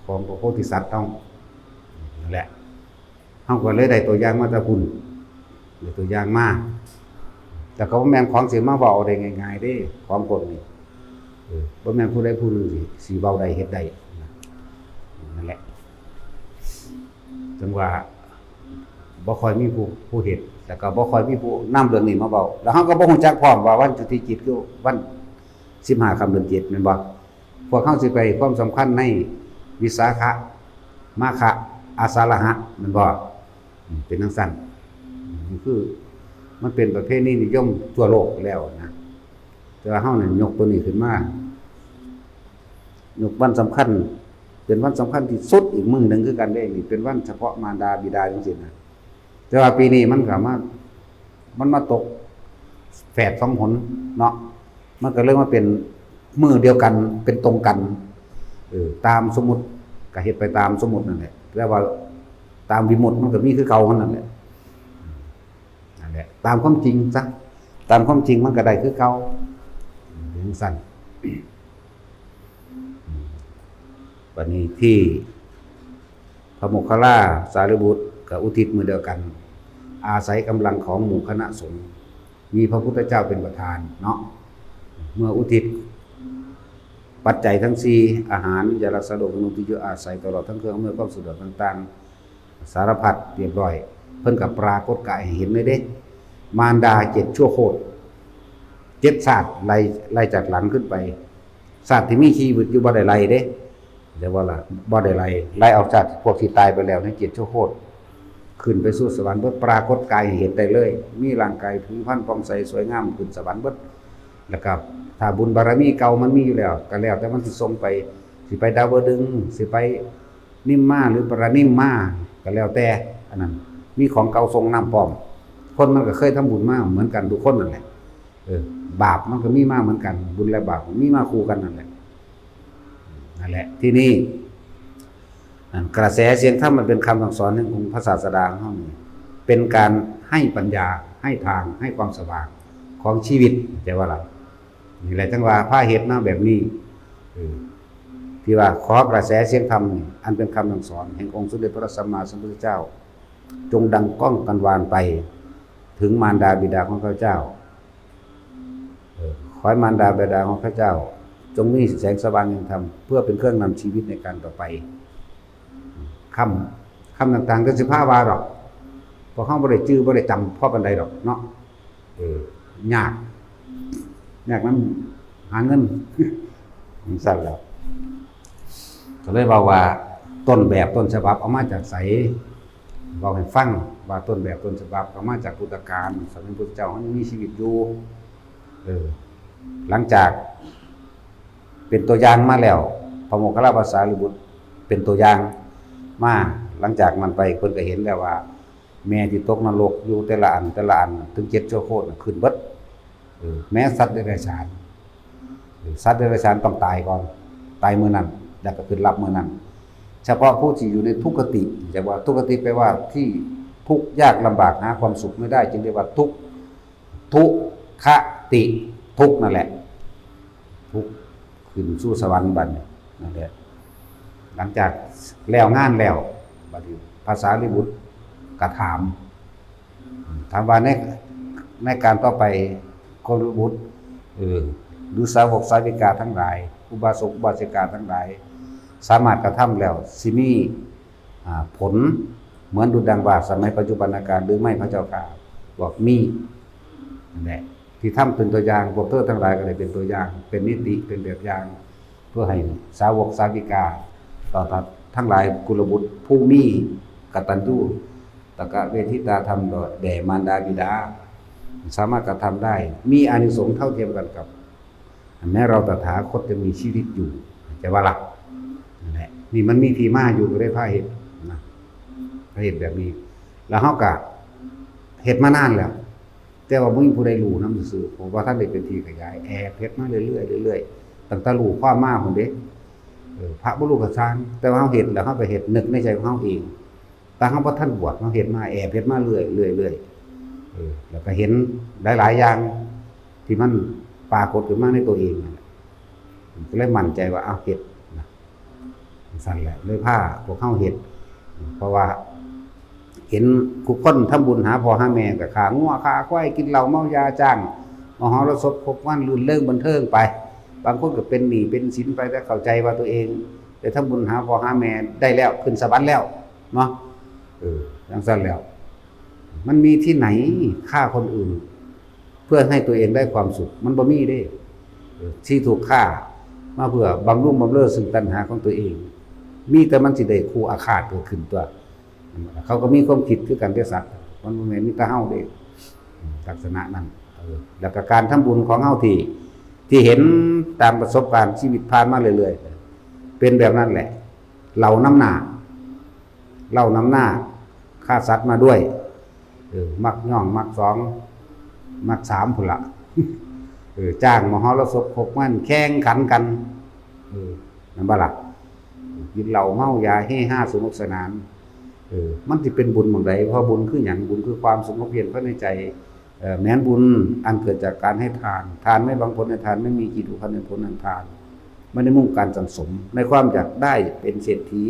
ของพระโพธิสัตว์ต้องนั่นแหละเฮาก็เลยได้ตัวอย่างมาแต่พุ่นได้ตัวอย่างมาแต่ก็บ่แม่นของสิมาเว้าได้ง่ายๆเด้ของพวกนี้บ่แม่นผู้ใดผู้หนึ่งสิเว้าได้เฮ็ดได้นั่นแหละจังว่าบ่ค่อยมีผู้เฮ็ดแล้วก็บ่ค่อยมีผู้นำเรื่องนี้มาเว้าแล้วเฮาก็บ่ฮู้จักพร้อมว่าวันจุติจิตคือวัน15ค่ำเดือน7แม่นบ่พวกเฮาสิไปความสำคัญในวิสาขะมาคะอาสาฬหะแม่นบ่เป็นจังซั่นคือมันเป็นประเพณีนิยมทั่วโลกแล้วนะแต่ว่าเฮานี่ยกตัวนี้ขึ้นมายกวันสำคัญเป็นวันสำคัญที่สุดอีกมื้อนึงคือกันเด้นี่เป็นวันเฉพาะมารดาบิดาจังซี่นะแต่ว่าปีนี้มันก็มาตกแฝด2หนเนาะมันก็เลยมาเป็นมื้อเดียวกันเป็นตรงกันตามสมมุติก็เฮ็ดไปตามสมมุตินั่นแหละแต่ว่าตามวิมุตติมันก็มีคือเก่านั่นแหละตามความจริงซะตามความจริงมันก็ได้คือเก่าอย่างสั้นวันนี้ที่พระโมคคัลลาสารีบุตรกับอุทิศมือเดียวกันอาศัยกำลังของหมู่คณะสงฆ์มีพระพุทธเจ้าเป็นประธานเนาะเมื่ออุทิศปัจจัยทั้ง4อาหารยารักษาโรคเครื่องนุ่งที่อยู่อาศัยตลอดทั้งเครื่องอำนวยความสะดวกต่างๆสารพัดเรียบร้อยเพิ่นก็ปรากฏกายให้เห็นเลยเด้มารดา7ชั่วโคตร7ชาติไล่จากหลังขึ้นไปชาติที่มีชีวิตอยู่บ่ได้ไล่เด้เดี๋ยวว่าล่ะบ่ได้ไล่ออกจากพวกที่ตายไปแล้วใน7ชั่วโคตรขึ้นไปสู่สวรรค์เบิดปรากฏกายให้เห็นได้เลยมีร่างกายผิวพรรณผ่องใสสวยงามขึ้นสวรรค์เบิดแล้วก็ถ้าบุญบารมีเก่ามันมีอยู่แล้วก็แล้วแต่มันสิส่งไปสิไปดาวดึงส์สิไปนิมมาหรือปรานิมมาก็แล้วแต่อันนั้นมีของเก่าทรงนำพร้อมคนมันก็เคยทำบุญมาเหมือนกันทุกคนนั่นแหละบาปมันก็มีมาเหมือนกันบุญและบาปมีมาคู่กันนั่นแหละที่นี่กระแสเสียงธรรมมันเป็นคำสั่งสอนขององค์พระศาสดาของเราเป็นการให้ปัญญาให้ทางให้ความสว่างของชีวิตแต่ว่าล่ะนี่แหละจังว่าพาเหตุหน้าแบบนี้ที่ว่าขอกระแสเสียงธรรมอันเป็นคำสั่งสอนแห่งองค์สมเด็จพระสัมมาสัมพุทธเจ้าจงดังก้องกันวานไปถึงมารดาบิดาของข้าพเจ้าขอให้มารดาบิดาของข้าพเจ้า จงมีแสงสว่างแห่งธรรมเพื่อเป็นเครื่องนำชีวิตในการต่อไปคำต่างๆก็สิพาวาดอกพอเข้าบ่ได้จื้อบ่ได้จำพ่อปานใดดอกเนาะยากนั้นหาเงินสั่นแล้วก็เลยบอกว่าต้นแบบต้นฉบับเอามาจากไสบอกให้ฟังว่าต้นแบบต้นฉบับเอามาจากพุทธกาลสมัยพุทธเจ้ายังมีชีวิตอยู่หลังจากเป็นตัวอย่างมาแล้วพระโมคคัลลาภาษาลิบุตรเป็นตัวอย่างมาหลังจากมันไปคนก็เห็นแล้วว่าแม่ที่ตกนรกอยู่แต่ละอันถึง7ชั่วโคตรขึ้นเบิดแม้สัตว์เดรัจฉานต้องตายก่อนตายมื้อนั้นแล้วก็ขึ้นรับมื้อนั้นเฉพาะผู้ที่อยู่ในทุกขติจะว่าทุกขติแปลว่าที่ทุกข์ยากลำบากหาความสุขไม่ได้จึงเรียกว่าทุกขติทุกข์นั่นแหละทุกข์ขึ้นสู่สวรรค์บัดนั่นแหละหลังจากแล้วงานแล้วบัดนี้ภาษาลิบุตรก็ถามว่าในการต่อไปคนลิบุตรหรือสาวกสาวิกาทั้งหลายอุบาสกอุบาสิกาทั้งหลายสามารถกระทำแล้วสิมีผลเหมือนดุจดังว่าสมัยปัจจุบันการหรือไม่พระเจ้าค่ะบอกมีนั่นแหละที่ทำเป็นตัวอย่างพวกเธอทั้งหลายก็เลยเป็นตัวอย่างเป็นนิติเป็นแบบอย่างเพื่อให้สาวกสาวิกาต่อทั้งหลายกุลบุตรผู้มีกตัญญูตะกะเวทิตาธรรมแด่มารดาบิดาสามารถกระทำได้มีอานิสงส์เท่าเทียมกันกับแม้เราตถาคตจะมีชีวิตอยู่แต่ว่าหลักนั่นแหละนี่มันมีที่มาอยู่ก็ได้พระเหตุนะพระเหตุแบบนี้แล้วเฮาก็เฮ็ดมานานแล้วแต่ว่าบ่มีผู้ใดรู้นำซื่อผมว่าท่านได้เป็นที่ขยายแอบเฮ็ดมาเรื่อยๆตั้งแต่รู้ความมาของเด็กพระบ่รู้ก็สร้างแต่ว่าเฮาเฮ็ดแล้วเฮาไปเฮ็ดนึกในใจของเฮาเองแต่เฮาบ่ทันบวชเฮาเฮ็ดมาแอบเฮ็ดมาเรื่อยแล้วก็เห็นหลายๆอย่างที่มันปรากฏขึ้นมาในตัวเองนั่นแหละก็เลยมั่นใจว่าเอาเฮ็ดนะสั่นแหละเลยพาพวกเฮาเฮ็ดเพราะว่าเห็นทุกคนทำบุญหาพ่อหาแม่ก็ขางัวขาควายกินเหล้าเมายาจ้างมหรสพพบวันลื่นเริงบันเทิงไปบางคนก็เป็นหนี้เป็นสินไปแต่เข้าใจว่าตัวเองได้ทำบุญหาพ่อหาแม่ได้แล้วขึ้นสวรรค์แล้วเนาะจังซั่นแล้วมันมีที่ไหนฆ่าคนอื่นเพื่อให้ตัวเองได้ความสุขมันบ่มีเด้ที่ถูกฆ่ามาเพื่อบำรุงบำเรอซึ่งตัณหาของตัวเองมีแต่มันสิได้คู่อาฆาตเกิดขึ้นตัวเขาก็มีความคิดคือกันแต่สัตว์มันบ่แม่นมีแต่เฮาเด้ลักษณะนั้นแล้วก็การทำบุญของเฮาที่เห็นตามประสบการณ์ชีวิตผ่านมาเรื่อยๆเป็นแบบนั้นแหละเราน้ำหน้าฆ่าสัตว์มาด้วยมักย่องมักสองมักสามพุ่นละจ้างมหรสพพกมันแข่งขันกันนั่นบ่ล่ะกินเหล้าเมายาเฮฮาสนุกสนานมันสิเป็นบุญหม่องใดเพราะบุญคือหยังบุญคือความสงบเย็นภายในใจแม้นบุญอันเกิดจากการให้ทานไม่บางผลในทานไม่มีจิตอุปในผลในทานไม่ได้มุ่งการสังสมในความอยากได้เป็นเศรษฐี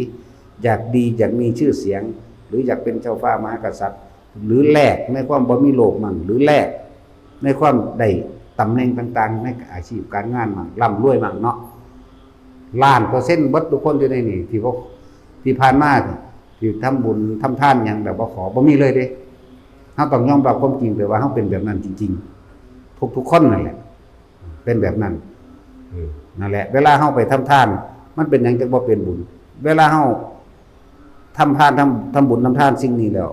อยากดีอยากมีชื่อเสียงหรืออยากเป็นเจ้าฟ้ามหากษัตริย์หรือแลกในความบ่มีโลภมั่งหรือแลกในความได้ตำแหน่งต่างๆในอาชีพการงานมั่งร่ำรวยมั่งเนาะ1,000,000%เบิดทุกคนอยู่ในนี่ที่ผ่านมาที่ทำบุญทำทานหยังแบบบ่ขอบ่มีเลยเด้เฮาต้องยอมรับความจริงแต่ว่าเฮาเป็นแบบนั้นจริงๆทุกคนนั่นแหละเป็นแบบนั้นนั่นแหละเวลาเฮาไปทำทานมันเป็นหยังจังบ่เป็นบุญเวลาเฮาทำทานทำบุญทำทานสิ่งนี้แล้ว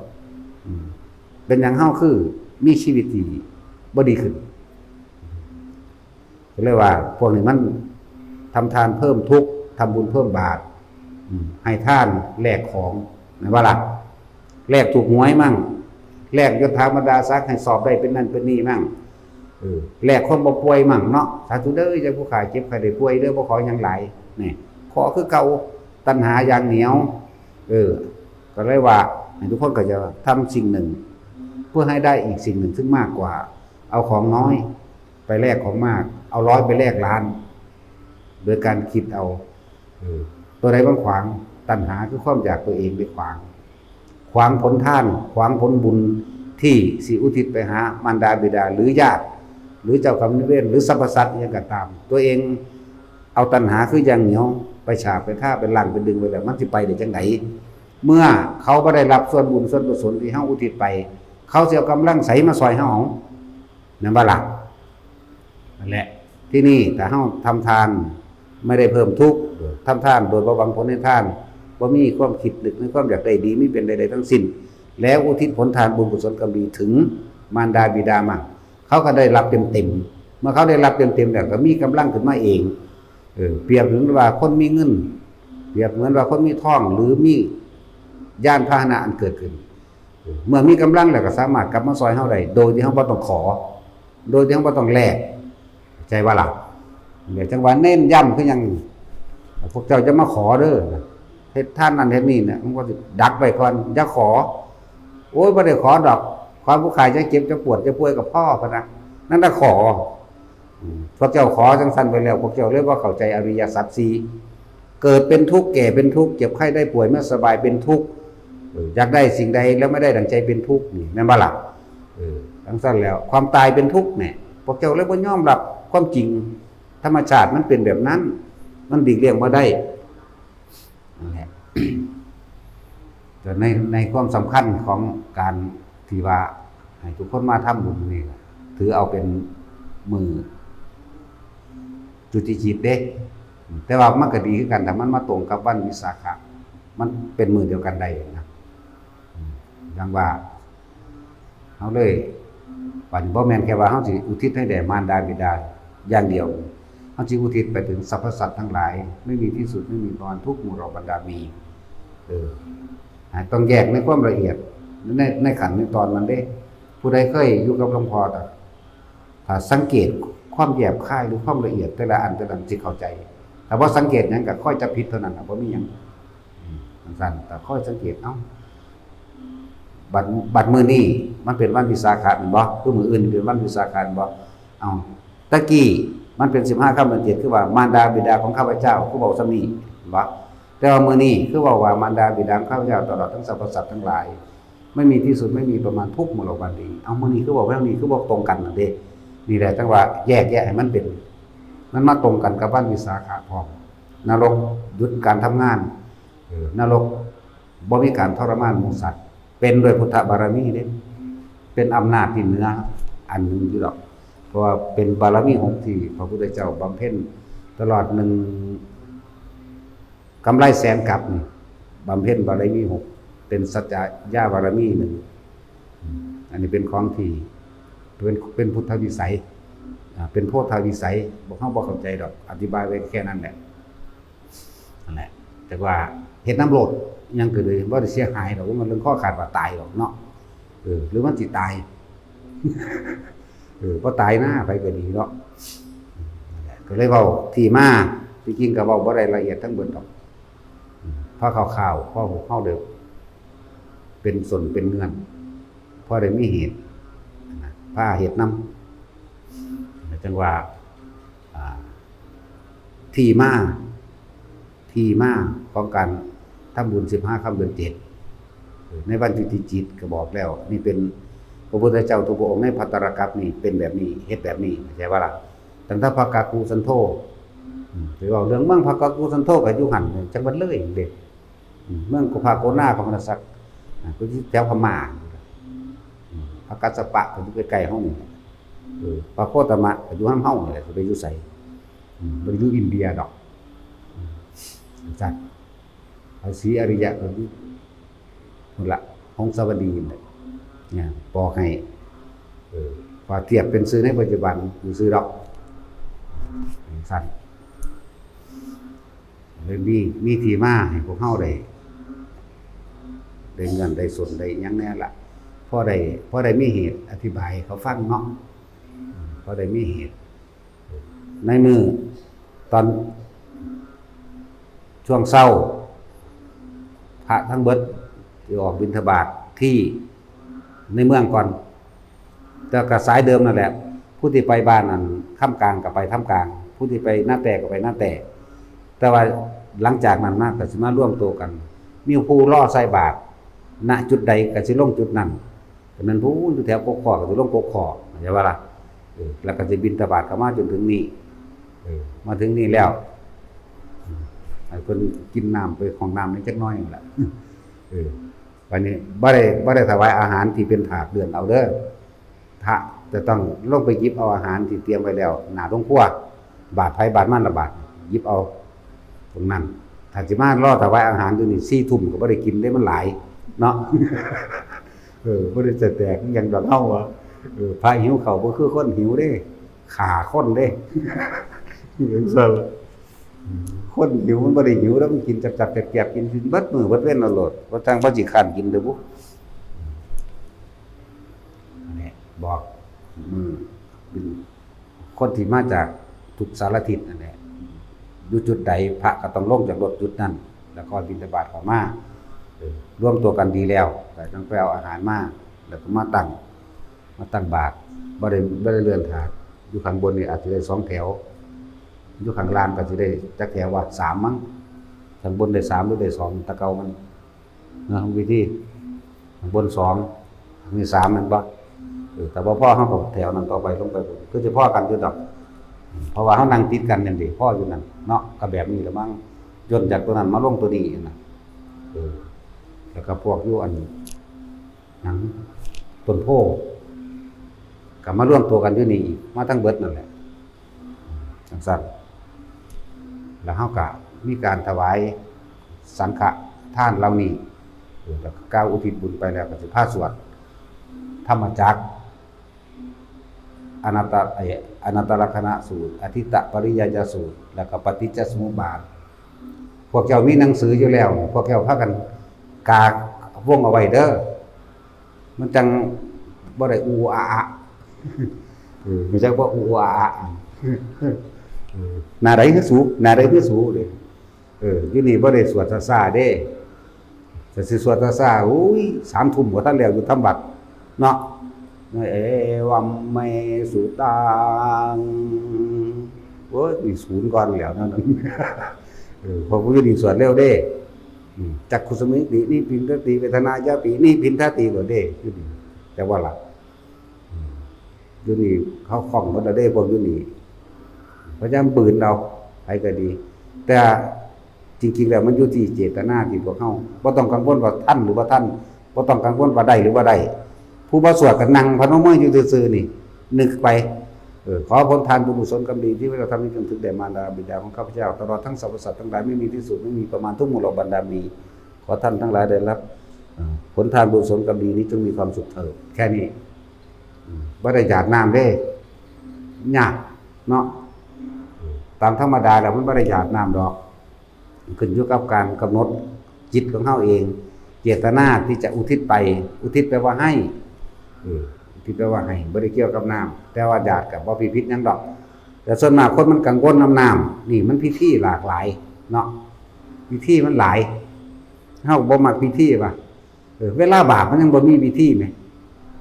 เป็นอย่างเฮาคือมีชีวิตที่บ่ดีขึ้นก็เลยว่าพวกนี้มันทำทานเพิ่มทุกข์ทำบุญเพิ่มบาปให้ทานแลกของนะว่าล่ะแลกถูกหวยมั่งแลกยศถาบรรดาศักดิ์ให้สอบได้เป็นนั่นเป็นนี่มั่งแลกคนบ่ป่วยมั่งเนาะสาธุเด้อจะผู้ขาเจ็บใครได้ป่วยเด้อบ่ขอหยังหลายนี่ขอคือเก่าตัณหาอย่างเหนียวก็เลยว่าให้ทุกคนก็จะทำสิ่งหนึ่งเพื่อให้ได้อีกสิ่งหนึ่งซึ่งมากกว่าเอาของน้อยไปแลกของมากเอา100ไปแลกล้านโดยการคิดเอาตัวใดบ้างขวางตัณหาคือความอยากตัวเองไปขวางผลทานขวางผลบุญที่สิอุทิศไปหามารดาบิดาหรือญาติหรือเจ้ากรรมนายเวรหรือสรรพสัตว์อย่างก็ตามตัวเอง เอาตัณหาคืออย่างเหนียวไปฉาบไปฆ่าเป็นลังเป็นดึงไปแล้วมันสิไปได้จังไดเมื่อเขาบ่ได้รับส่วนบุญส่วนกุศลที่เฮาอุทิศไปเขาสิเอากำลังใสมาซอยเฮานั่นบ่ล่ะนั่นแหละที่นี่ถ้าเฮาทำทานไม่ได้เพิ่มทุกข์ทำทานโดยบ่หวังผลในทานบ่มีความคิดนึกในความอยากได้ดีไม่เป็นใดๆทั้งสิ้นแล้วอุทิศผลทานบุญกุศลกรรมดีถึงมารดาบิดามาเขาก็ได้รับเต็มๆเมื่อเขาได้รับเต็มๆแล้วก็มีกำลังขึ้นมาเองเปรียบเหมือนว่าคนมีเงินเปรียบเหมือนว่าคนมีทองหรือมียานพาหนะอันเกิดขึ้นเมื่อมีกำลังแล้วก็สามารถกลับมาซอยเฮาได้โดยที่เฮาบ่ต้องขอโดยที่เฮาบ่ต้องแลกใจว่าล่ะเดี๋ยวจังหวะเน้นย้ำคือยังพวกเจ้าจะมาขอเด้อเฮ็ดท่านนั้นเฮ็ดนี่เนี่ยมันก็สิดักไว้ก่อนอย่าขอโอ้ยบ่ได้ขอดอกความผู้ขายจะเจ็บจะปวดจะป่วยกับพ่อพะนะนั่นน่ะขอพวกเจ้าขอจังซั่นไปแล้วพวกเจ้าเรียกว่าเข้าใจอริยสัจสี่เกิดเป็นทุกข์แก่เป็นทุกข์เจ็บไข้ได้ป่วยไม่สบายเป็นทุกข์อยากได้สิ่งใดแล้วไม่ได้ดังใจเป็นทุกข์นี่แม่นบ่ล่ะจังซั่นแล้วความตายเป็นทุกข์เนี่ยพวกเจ้าเลยบ่ยอมรับความจริงธรรมชาติมันเป็นแบบนั้นมันหลีกเลี่ยงบ่ได้นั่นแหละแต่ในความสำคัญของการที่ว่าให้ทุกคนมาทำบุญนี่ถือเอาเป็นมือจุติจิตเด้แต่ว่ามันก็ดีคือกันแต่มันมาตรงกับวันวิสาขะมันเป็นมือเดียวกันได้นะอย่างว่าเฮาเลยปัญบ่แม่นแค่ว่าเฮาสิอุทิศให้แด่มารดาบิดาอย่างเดียวเฮาสิอุทิศไปถึงสรรพสัตว์ทั้งหลายไม่มีที่สุดไม่มีประมาณทุกหมู่เราบรรดามีต้องแยกในความละเอียดในขันในตอนมันเด้ผู้ใดเคยอยู่กับหลวงพ่อถ้าสังเกตความแยบคายหรือความละเอียดแต่ละอันแต่ละสิเข้าใจแต่ว่าสังเกตหยังก็ค่อยจะผิดเท่านั้นบ่มีหยังสั้นแต่ค่อยสังเกตเอ้าบัดมื้อนี้มันเป็นวันวิสาขะแม่นบ่คือมื้ออื่นเป็นวันวิสาขะแม่นบ่เอ้าตะกี้มันเป็น15ค่ำเดือน7คือว่ามารดาบิดาของข้าพเจ้าคือเว้าซำนี้บ่แต่ว่ามื้อนี้คือเว้าว่ามารดาบิดาของข้าพเจ้าตลอดทั้งสรรพสัตว์ทั้งหลายไม่มีที่สุดไม่มีประมาณทุกหมู่เหล่าบัดนี้เอามื้อนี้คือเว้าแบบนี้คือเว้าตรงกันนั่นเด้นี่แหละจังว่าแยกแยะให้มันเป็นมันมาตรงกันกับวันวิสาขะพร้อมนรกหยุดการทำงานนรกบ่มีการทรมานหมู่สัตว์เป็นด้วยพุทธบารมีเด้เป็นอำนาจที่เหนืออันนึงอยู่ดอกเพราะว่าเป็นบารมี6ที่พระพุทธเจ้าบำเพ็ญตลอด1กำไรแสนกับนี่บำเพ็ญบารมี6เป็นสัจจะญาบารมี1อันนี้เป็นของที่เป็นพุทธวิสัยเป็นโพธวิสัยบ่เฮาบ่เข้าใจดอกอธิบายไว้แค่นั้นแหละนั่นแหละแต่ว่าเฮ็ดน้ำโลดยังเกิดเลยบ่ได้เสียหายดอกมันเรื่องข้อขาดว่าตายดอกเนาะหรือมันสิตายบ่ตายนะไปก็ดีเนาะนั่นแหละก็เลยเว้าที่มาจริงๆก็เว้าบ่ได้ละเอียดทั้งเบิดดอกพอข่าวๆพอเฮาเด้อเป็นส่วนเป็นเงื่อนพอได้มีเหตุพาเหตุนำจังว่าที่มาของการทำบุญ15ค่ำเดือน7ในวันจุติจิตก็บอกแล้วนี่เป็นพระพุทธเจ้าทุกพระองค์ในภัตตรกัปนี่เป็นแบบนี้เฮ็ดแบบนี้ใช่ว่าล่ะตั้งแต่พระกากูสันโธหรือว่าเรื่องเมืองพระกากูสันโธก็อยู่หั่นจังหวัดเลยเด้เมืองกุพาโกนาของนศักดิ์ก็อยู่แถวพม่าพระกัสสปะก็อยู่ใกล้ๆเฮานี่พระโคตมะก็อยู่เฮานี่แหละไปอยู่ไสบ่อยู่อินเดียดอกจัดพระศรีอริยะก็อยู่พุ่นละหงสาวดีเนี่ยบอกให้พอเทียบเป็นซื้อในปัจจุบันอยู่ซื้อดอกสั่นเลยมีที่มาให้พวกเฮาได้เงินได้ส่วนได้หยังแน่ล่ะพอได้มีเหตุอธิบายเขาฟังเนาะพอได้มีเหตุในมือตอนช่วงเช้าพระทั้งเบิดที่ออกบิณฑบาตที่ในเมืองก่อนแต่ก็สายเดิมนั่นแหละผู้ที่ไปบ้านนั้นค่ำกลางก็ไปค่ำกลางผู้ที่ไปหน้าแต่ก็ไปหน้าแต่ว่าหลังจากนั้นมาก็สิมาร่วมตัวกันมีผู้ล่อใส่บาตรณจุดใดก็สิลงจุดนั้นฉะนั้นผู้อยู่แถวกกขอก็สิลงกกขอเข้าใจว่าล่ะแล้วก็สิบิณฑบาตเข้ามาจนถึงนี้มาถึงนี่แล้ว ให้เพิ่นกินน้ำไปของน้ำนี่จักหน่อยนั่นแหละวันนี้บ่ได้ถวายอาหารที่เป็นถาดเดือนเอาเด้อพระจะต้องลงไปหยิบเอาอาหารที่เตรียมไว้แล้วหน้าโรงครัวบาทไผบาทมันละบาทหยิบเอาตรงนั้นถ้าสิมารอถวายอาหารอยู่นี่4 ทุ่มก็บ่ได้กินได้มันหลายเนาะบ่ได้จะแตกอย่างดอกเฮาอ่ะพระหิวข้าวบ่คือคนหิวเด้ฆ่าคนเด้จังซั่นคนหิวมันบ่ได้หิวแล้วมันกินจับๆแกบๆกินเบิดมื้อเบิดเว้นเอาโลดบ่จังบ่สิค้านกินเด้อบุนี่บอกเป็นคนที่มาจากทุกสารทิศนั่นแหละอยู่จุดใดพระก็ต้องลงจากรถจุดนั้นแล้วก็บิณฑบาตเข้ามารวมตัวกันดีแล้วก็ต้องไปเอาอาหารมาแล้วก็มาตั้งบาตรบ่ได้เลื่อนถาดอยู่ข้างบนนี่อาจจะได้2 แถวอยู่ข้างล่างก็สิได้จักแถวว่า3มั้งข้างบนได้3หรือได้2ตะเกามันนะวิธีข้างบน2มี3มันบ่แต่บ่พอเฮาก็แถวนั้นต่อไปลงไปคือสิพอกันอยู่ดอกเพราะว่าเฮานั่งติดกันนั่นดิพออยู่นั่นเนาะก็แบบนี้ละมั้งย่นจากตัวนั้นมาลงตัวนี้น่ะแล้วก็พวกอยู่อันหนังต้นโพก็มารวมตัวกันอยู่นี่มาทั้งเบิดนั่นแหละจังซั่นแล้วเฮาก็มีการถวายสังฆทานเหล่านี้แล้วก็กล่าวอุทิศบุญไปแล้วก็สิพาสวดธรรมจักรอนัตตลกนัสูตรอธิตตปริยยสูตรแล้วก็ปฏิจจสมุปบาทพวกเจ้ามีหนังสืออยู่แล้วพวกเจ้าพากันกาวงเอาไว้เด้อมันจังบ่ได้อูอาอะมันจังบ่อูอาอะหน้าใดคือสูเด้อยู่นี่บ่ได้สวดซ่าๆเด้แต่สิสวดซ่าๆอุ้ย3 ทุ่มบ่ทันแล้วอยู่ทำบัตรเนาะเอวัมเมสุตังโอ้ยมีศูนย์ก่อนแล้วนั่นพอผู้อยู่นี่สวดเร็วเด้จักขุสมิตินี่พินทติเวทนายาปินี่พินทติบ่เด้อยู่นี่แต่ว่าล่ะอยู่นี่เขาคล่องบ่ได้เด้พวกอยู่นี่พยายามบืนเอาไปก็ดีแต่จริงๆแล้วมันอยู่ที่เจตนาที่พวกเฮาบ่ต้องกังวลว่าท่านหรือว่าท่านบ่ต้องกังวลว่าได้หรือว่าได้ผู้บ่สวดก็นั่งพนมมืออยู่ซื่อๆนี่นึกไปขอผลทานบุญกุศลกรรมดีที่เราทำนี้จนถึงแด่มารดาบิดาของข้าพเจ้าตลอดทั้งสรรพสัตว์ทั้งหลายไม่มีที่สุดไม่มีประมาณทุกหมู่เหล่าบรรดามีขอท่านทั้งหลายได้รับผลทานบุญกุศลกรรมดีนี้จงมีความสุขเถิดแค่นี้บ่ได้หยาดน้ำเด้ยากเนาะตามธรรมดาแล้วมันบ่ได้หยาดน้ำดอกขึ้นอยู่กับการกำหนดจิตของเฮาเองเจตนาที่จะอุทิศไปอุทิศแปลว่าให้อุทิศแปลว่าให้บ่ได้เกี่ยวกับน้ำแต่ว่าหยาดกับบ่พิพิธหยังดอกแต่ส่วนมากคนมันกังวลน้ำนี่มันพิธีหลากหลายเนาะพิธีมันหลายเฮาบ่มักพิธีป่ะเวลาบาปมันยังบ่มีพิธีแหม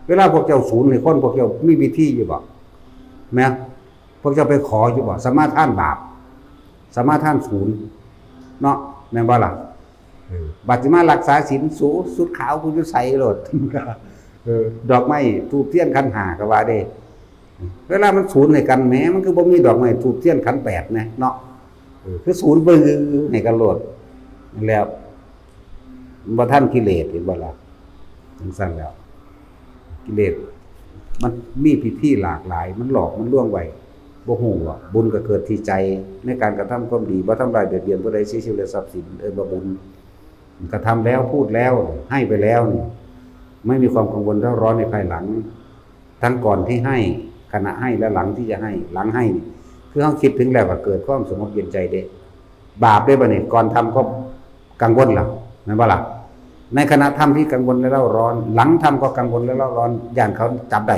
เวลาพวกเจ้าศูนย์นี่คนพวกเจ้ามีพิธีอยู่บ่แม่พวกเจ้าไปขออยู่บ่สมาทานบาปสมาทานศูนย์เนาะแม่นบ่ล่ะบัดสิมารักษาศีลสูสุดขาวผู้อยู่ใส่โลดดอกไม้ธูปเทียนขันธ์5ก็ว่าเด้เวลามันศูนย์ให้กันแหมมันคือบ่มีดอกไม้ธูปเทียนขันธ์8นะเนาะคือศูนย์เบิ่งให้กันโลดแล้วบ่ทันกิเลสเห็นบ่ล่ะจังซั่นแล้วกิเลสมันมีพิธีหลากหลายมันหลอกมันลวงไว้บ่ฮู้ว่าบุญก็เกิดที่ใจในการกระทำความดีบ่ทำลายเบียดเบียนผู้ใดเสียชีวิตและทรัพย์สินบ่บุญกระทำแล้วพูดแล้วให้ไปแล้วนี่ไม่มีความกังวลเร่าร้อนในภายหลังทั้งก่อนที่ให้ขณะให้และหลังที่จะให้หลังให้นี่คือเฮาคิดถึงแล้วก็เกิดความสงบเย็นใจเด้บาปได้บ่นี่ก่อนทำก็กังวลล่ะแม่นบ่ล่ะในขณะทำที่กังวลและเร่าร้อนหลังทำก็กังวลและเร่าร้อนย่านเขาจับได้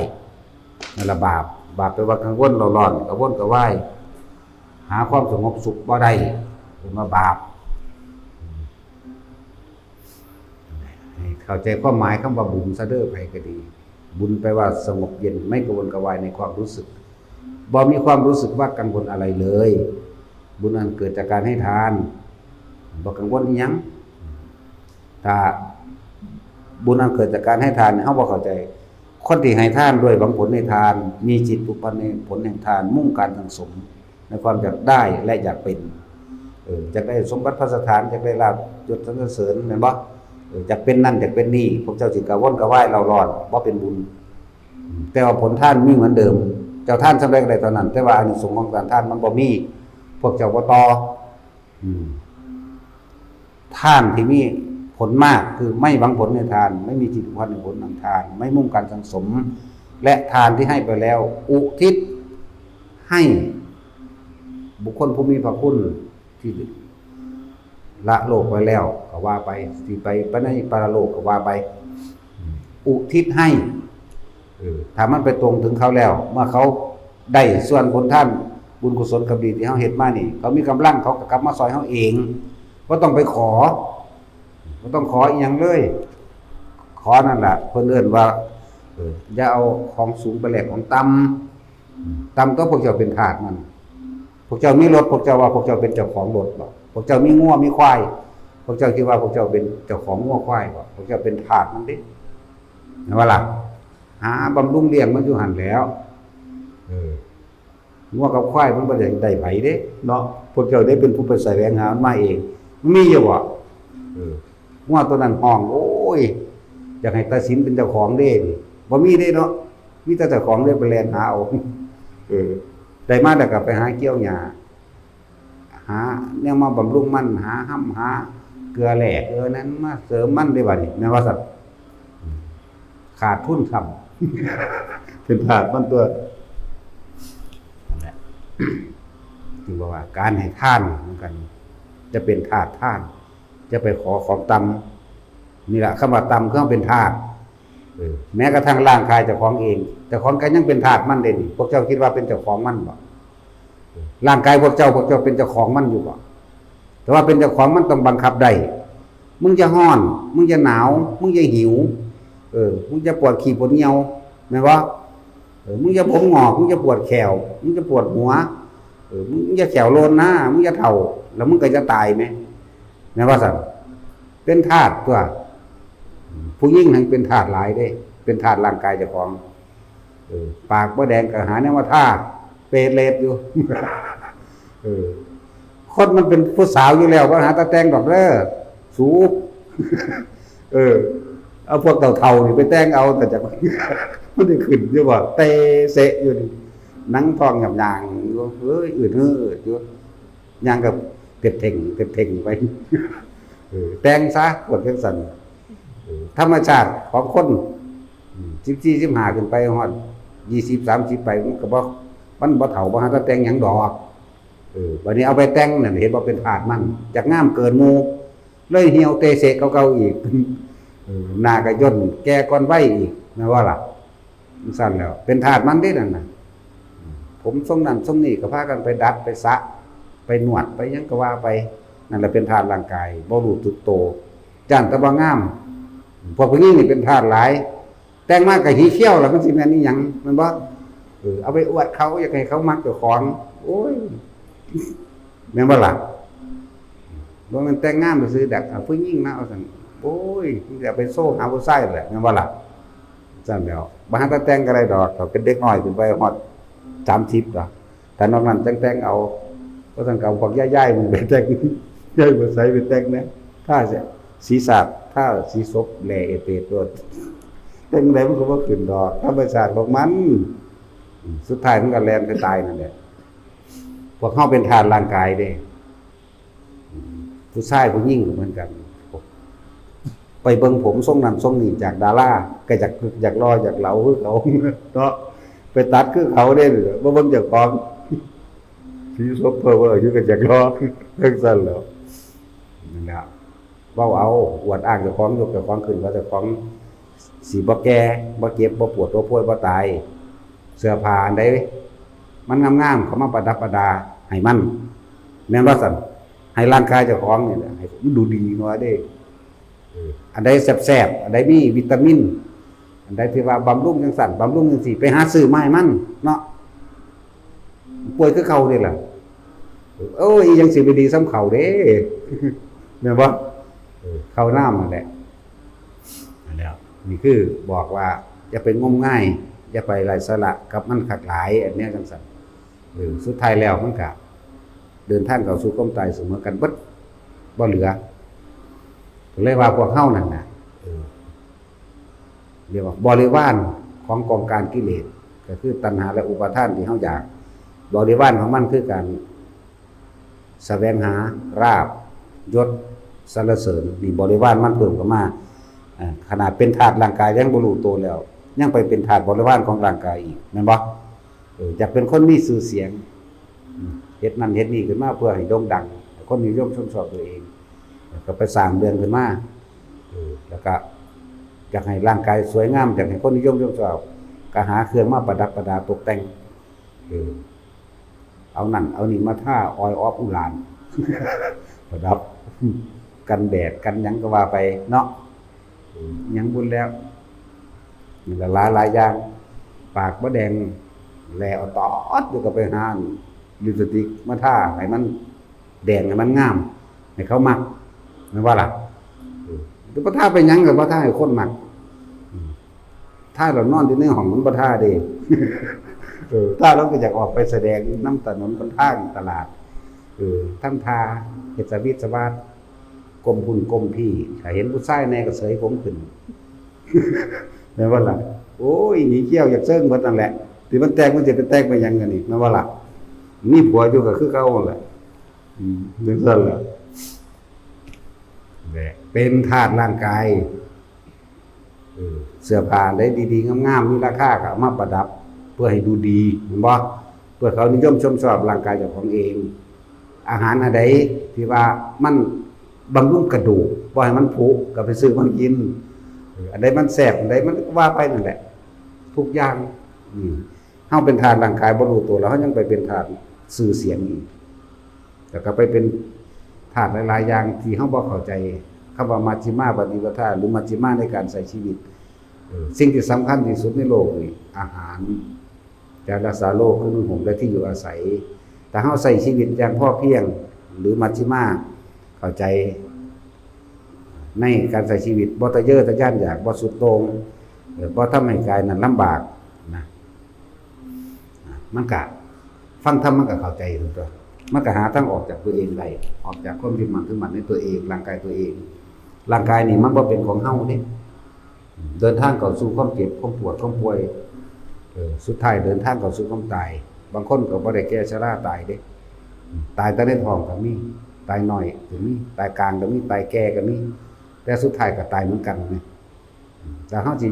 นั่นล่ะบาปแปลว่ากังวลเร่าร้อนกังวลกระวายหาความสงบสุขบ่ได้เป็นว่าบาปเข้าใจความหมายคำว่าบุญซะเด้อไปก็ดีบุญแปลว่าสงบเย็นไม่กังวลกระวายในความรู้สึกบ่มีความรู้สึกว่ากังวลอะไรเลยบุญอันเกิดจากการให้ทานบ่กังวลอีหยังถ้าบุญอันเกิดจากการให้ทานเฮาบ่เข้าใจคนที่ให้ทานด้วยหวังผลในทานมีจิตผูกพันในผลแห่งทานมุ่งการสังสมในความอยากได้และอยากเป็น อยากได้สมบัติพระสถานอยากได้ลาภยศสรรเสริญแม่นบ่อยากเป็นนั่นอยากเป็นนี่พวกเจ้าสิกระวนกระวายเร่าร้อนบ่เป็นบุญแต่ว่าผลทานมีเหมือนเดิมเจ้าท่านสำเร็จได้เท่านั้นแต่ว่าอานิสงส์ของการทานมันบ่มีพวกเจ้าบ่ต่อท่านที่มีผลมากคือไม่หวังผลในทานไม่มีจิตพันในผลของทานไม่มุ่งการสังสมและทานที่ให้ไปแล้วอุทิศให้บุคคลผู้มีพระคุณที่ละโลกไปแล้วก็ว่าไปสิไปในปรโลกก็ว่าไปอุทิศให้ถ้ามันไปตรงถึงเขาแล้วเมื่อเขาได้ส่วนผลท่านบุญกุศลกับดีที่เขาเฮ็ดมานี่เขามีกำลังเขาก็กลับมาซอยเขาเองบ่ต้องไปขอบ่ต้องขออีหยังเลยขอนั่นล่ะเพิ่นเอิ้นว่าอย่าเอาของสูงไปแลกของต่ำก็พวกเจ้าเป็นทาสมันพวกเจ้ามีรถพวกเจ้าว่าพวกเจ้าเป็นเจ้าของรถบ่พวกเจ้ามีงัวมีควายพวกเจ้าคิดว่าพวกเจ้าเป็นเจ้าของงัวควายบ่พวกเจ้าเป็นทาสมันดิเห็นบ่ล่ะหาบำรุงเลี้ยงมันอยู่หั่นแล้วงัวกับควายมันบ่ได้ไผเด้เนาะพวกเจ้าได้เป็นผู้ไปแสวงหามันมาเองมันมีอยู่บ่งัวตัวนั้นห้องโอ้ยอยากให้ตาสินเป็นเจ้าของเด้นี่บ่มีเด้เนาะมีแต่เจ้าของเด้ไปแล่นหาเอาได้มาแล้วก็ไปหาเกี่ยวหญ้าหาแนวมาบำรุงมันหาห้ำหาเกลือแหลกนั้นมาเสริมมันได้บัดนี้แม่ว่าสัตว์ขาดทุนทำเป็นทาสมันตัวนั่นแหละจึงบอกว่าการให้ทานเหมือนกันจะเป็นทาสทานจะไปขอของต่ำนี่แหละคำว่าต่ำก็เป็นทาสแม้กระทั่งร่างกายเจ้าของเองแต่ของก็ยังเป็นทาสมันเด่นพวกเจ้าคิดว่าเป็นเจ้าของมันบ่ร่างกายพวกเจ้าเป็นเจ้าของมันอยู่บ่แต่ว่าเป็นเจ้าของมันต้องบังคับได้มึงจะฮ้อนมึงจะหนาวมึงจะหิวมึงจะปวดขี้ปวดเหี่ยวแม่นบ่มึงจะผมงอกมึงจะปวดแขวมึงจะปวดหัวมึงจะแขวโลนหน้ามึงจะเฒ่าแล้วมึงก็จะตายไหมแม่นว่าซั่นเป็นทาสตัวผู้หญิงทั้งเป็นทาสหลายเด้เป็นทาสร่างกายเจ้าของปากบ่แดงก็หาแนวว่าทาสเปรตเลดอยู่คนมันเป็นผู้สาวอยู่แล้วบ่หาตาแต่งดอกเด้อสูบเอาพวกเฒ่าๆนี่ไปแต่งเอาแต่จักมันได้ขึ้นอยู่บ่เตเสะอยู่นี่หนังท้องหยางๆอยู่เฮ้ยอืดอยู่ย่างกับเต็งไปแต่งซะกดจังซั่นธรรมชาติของคน14 15ขึ้นไปฮอด20 30ไปมันก็บ่มันบ่เฒ่าบ่หาแต่งหยังดอกบัดนี้เอาไปแต่งนั่นเห็นบ่เป็นทาสมันจักงามเกินหมู่เลยเหี่ยวเตเสะเก่าๆอีกหน้าก็ย่นแก่ก่อนวัยอีกแม่ว่าล่ะมันสั่นแล้วเป็นทาสมันเด้นั่นน่ะผมทรงนั้นทรงนี้ก็พากันไปดัดไปสระไปนวดไปหยังก็ว่าไปนั่นแหละเป็นทาสร่างกายบ่รู้สึกโตจ้านแต่บ่งามพวกผู้หญิงนี่เป็นทาสหลายแต่งมาก็หีเขี้ยวแล้วมันสิแม่นอีหยังแม่นบ่เอาไปอวดเขาอยากให้เขามักเจ้าของโอ้ยแม่นบ่ล่ะบ่แม่นแต่งงามซื่อๆดักผู้หญิงนะเอาซั่นโอ้ยอย่าไปโซ่หาผู้ชายแหละแม่นบ่ล่ะซั่นแล้วบ่หาแต่งก็ได้ดอกเขาเป็นเด็กน้อยขึ้นไปฮอด30ดอกแต่นอกนั้นแต่งเอาเพราะซั่นก็พวกย่ายๆมึงไปแต่งย่ายบ่ใส่ไปแต่งนะถ้าศีรษะถ้าสีศพแลเอเตตัวแต่งไดมันก็บ่ขึ้นดอกธรรมชาติของมันสุดท้ายมันก็แล่นไปตายนั่นแหละพวกเฮาเป็นทาสร่างกายเด้ผู้ชายผู้หญิงเหมือนกันไปเบิ่งผมทรงนั้นทรงนี้จากดาราก็อยากรออยากเหลาคือเขาเนาะไปตัดคือเขาเด้บ่เบิ่งเจ้าของสีศพเพ้ออยู่ก็อยากรอจังซั่นแล้วนั่นล่ะเว้าเอาอวดอ้างเจ้าของยกเจ้าของขึ้นว่าเจ้าของสิบ่แก่บ่เจ็บบ่ปวดบ่ป่วยบ่ตายเสื้อผ้าอันใดมันงามๆเขามาประดับประดาให้มันแม่นว่าซั่นให้ร่างกายเจ้าของนี่แหละให้มันดูดีหน่อยเด้อันใดแซ่บๆอันใดมีวิตามินอันใดที่ว่าบำรุงจังซั่นบำรุงจังซี่ไปหาซื้อมาให้มันเนาะป่วยคือเขานี่ล่ะโอ้ยยังสิไปดีซ้ำเขาเด้แม่นบ่เข้าน้ำนั่นแหละนั่นแล้วนี่คือบอกว่าอย่าไปงมง่ายอย่าไปไร้สาระกับมันขัดหลายอันเนี้ยจังซั่นสุดท้ายแล้วมันก็ เดินทางเข้าสู่ความตายเสมอกันเบิดบ่เหลือก็เลยว่าพวกเฮานั่นน่ะเรียกว่าบริวารของกองการกิเลสก็คือตัณหาและอุปาทานที่เฮาอยากบริวารของมันคือการแสวงหาราบยศสรรเสริญนี่บริวารมันเพิ่มเข้ามาขนาดเป็นธาตุร่างกายยังบ่รู้ตัวแล้วยังไปเป็นธาตุบริวารของร่างกายอีกแม่นบ่อยากเป็นคนมีชื่อเสียงเฮ็ดนั่นเฮ็ดนี่ขึ้นมาเพื่อให้โด่งดังคนนิยมชมชอบตัวเองก็ไปสร้างเรื่องขึ้นมาแล้วก็อยากให้ร่างกายสวยงามอยากให้คนนิยมชมชอบก็หาเครื่องมาประดับประดาตกแต่งเอานั่นเอานี่มาท่าออยออฟอุหลานประดับกันแดดกันหยังก็ว่าไปเนาะยังบุญแล้วนี่ละหลายอย่างปากบ่แดงแลเอาตอดอยู่กับไปหาลิปสติกมาท่าให้มันแดงให้มันงามให้เขามักแม่นว่าล่ะแต่บ่ท่าไปหยังก็บ่ท่าให้คนมักถ้าเรานอนอยู่ในห้องมันบ่ท่าเด้ถ้าเราก็อยากออกไปแสดงน้ำถนนบนทางตลาดทำทาเฮ็ดสวิตสวัสดกลมพุ่นกลมพี่ถ้าเห็นผู้ชายแน่ก็เสยผมขึ้นแม่นว่าล่ะโอ้ยหนีเที่ยวอยากเซิงเบิดนั่นแหละที่มันแตกมันสิไปแตกไปหยังกันนี่แม่นว่าล่ะมีผัวอยู่ก็คือเก่านั่นแหละจังซั่นล่ะเป็นธาตุร่างกายเสื้อผ้าได้ดีๆงามๆมีราคาก็เอามาประดับเพื่อให้ดูดีเห็นบ่เพื่อเขานิยมชมชอบร่างกายเจ้าของเองอาหารอันใดที่ว่ามันบำรุงกระดูกบ่ให้มันผุก็ไปซื้อมากินอันใดมันแซ่บอันใดมันว่าไปนั่นแหละทุกอย่างเฮาเป็นธาตุร่างกายบ่รู้ตัวแล้วเฮายังไปเป็นธาตุสื่อเสียงอีกแล้วก็ไปเป็นธาตุหลายๆอย่างที่เฮาบ่เข้าใจคำว่ามัชฌิมาปฏิปทาหรือมัชฌิมาในการใช้ชีวิตสิ่งที่สำคัญที่สุดในโลกนี่อาหารการรักษาโรคคือนุ่งห่มและที่อยู่อาศัยแต่เฮาใช้ชีวิตอย่างพอเพียงหรือมัชฌิมาเข้าใจในการใช้ชีวิตบ่ทะเยอทะยานอยากบ่สุดโต่งบ่ทำให้กายนั้นลำบากนะมันก็ฟังธรรมมันก็เข้าใจถูกต้องมันก็หาทางออกจากตัวเองได้ออกจากความยึดมั่นถือมั่นในตัวเองร่างกายตัวเองร่างกายนี่มันบ่เป็นของเฮาเด้เดินทางเข้าสู่ความเจ็บความปวดความป่วยสุดท้ายเดินทางเข้าสู่ความตายบางคนก็บ่ได้แก่ชราตายเด้ตายแต่ในท้องก็มีตายน้อยก็มีตายกลางก็มีตายแก่ก็มีแต่สุดท้ายก็ตายเหมือนกันนี่แต่เฮาสิ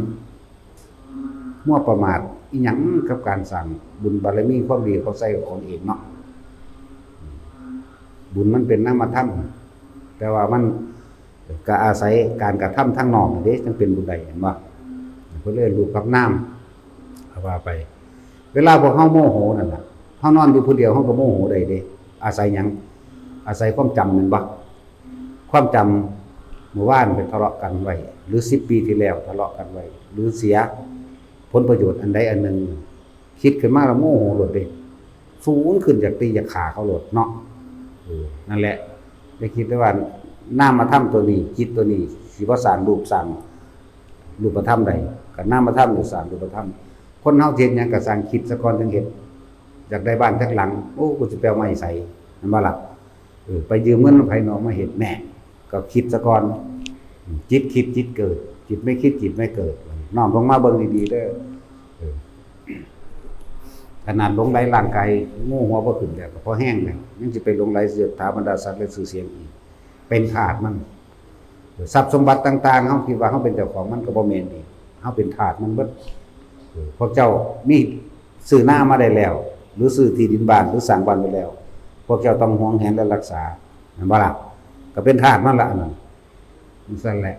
มั่วประมาทอีหยังกับการสร้างบุญบารมีความดีเขาใส่ของเองเนาะบุญมันเป็นนามธรรมแต่ว่ามันก็อาศัยการกระทำทางนอกนี่เด้จึงเป็นบุญได้เห็นบ่เพิ่นเลยรูปกับนามว่าไปเวลาพวกเฮาโมโหนั่นล่ะเฮานอนอยู่ผู้เดียวเฮาก็โมโหได้เด้อาศัยหยังอาศัยความจำแม่นบ่ความจำเมื่อวานไปทะเลาะกันไว้หรือ10ปีที่แล้วทะเลาะกันไว้หรือเสียผลประโยชน์อันใดอันหนึ่งคิดขึ้นมาแล้วโมโหโลดเด้สูงขึ้นจากตีจากขาเขาโลดเนาะนั่นแหละได้คิดได้ว่านามธรรมตัวนี้จิตตัวนี้สิบ่สร้างรูปสร้างรูปธรรมใดก็นามธรรมหรือสร้างรูปธรรมคนเฮาเฮ็ดหยังก็สร้างคิดซะก่อนจังเฮ็ดอยากได้บ้านจักหลังโอ้กูสิไปเอาไม้ใส่นั่นบ่ล่ะไปยืมเงินไผนอกมาเฮ็ดแหน่ก็คิดซะก่อนจิตคิดจิตเกิดจิตไม่คิดจิตไม่เกิดน้อมลงมาเบิ่งดีๆเด้อขนาดหลงไหลร่างกายโง่หัวบ่ขึ้นแล้วก็พอแห้งแล้วยังสิไปหลงไหลเสือกถาบรรดาสัตว์และชื่อเสียงอีกเป็นธาตุมันทรัพย์สมบัติต่างๆเฮาคิดว่าเฮาเป็นเจ้าของมันก็บ่แม่นอีกเฮาเป็นธาตุมันเบิดพวกเจ้ามีซื้อหน้ามาได้แล้วหรือซื้อที่ดินบ้านหรือสร้างบ้านไว้แล้วพวกเจ้าต้องหวงแหนและรักษาแม่นบ่ล่ะก็เป็นธาตุมันล่ะนั่นนั่นแหละ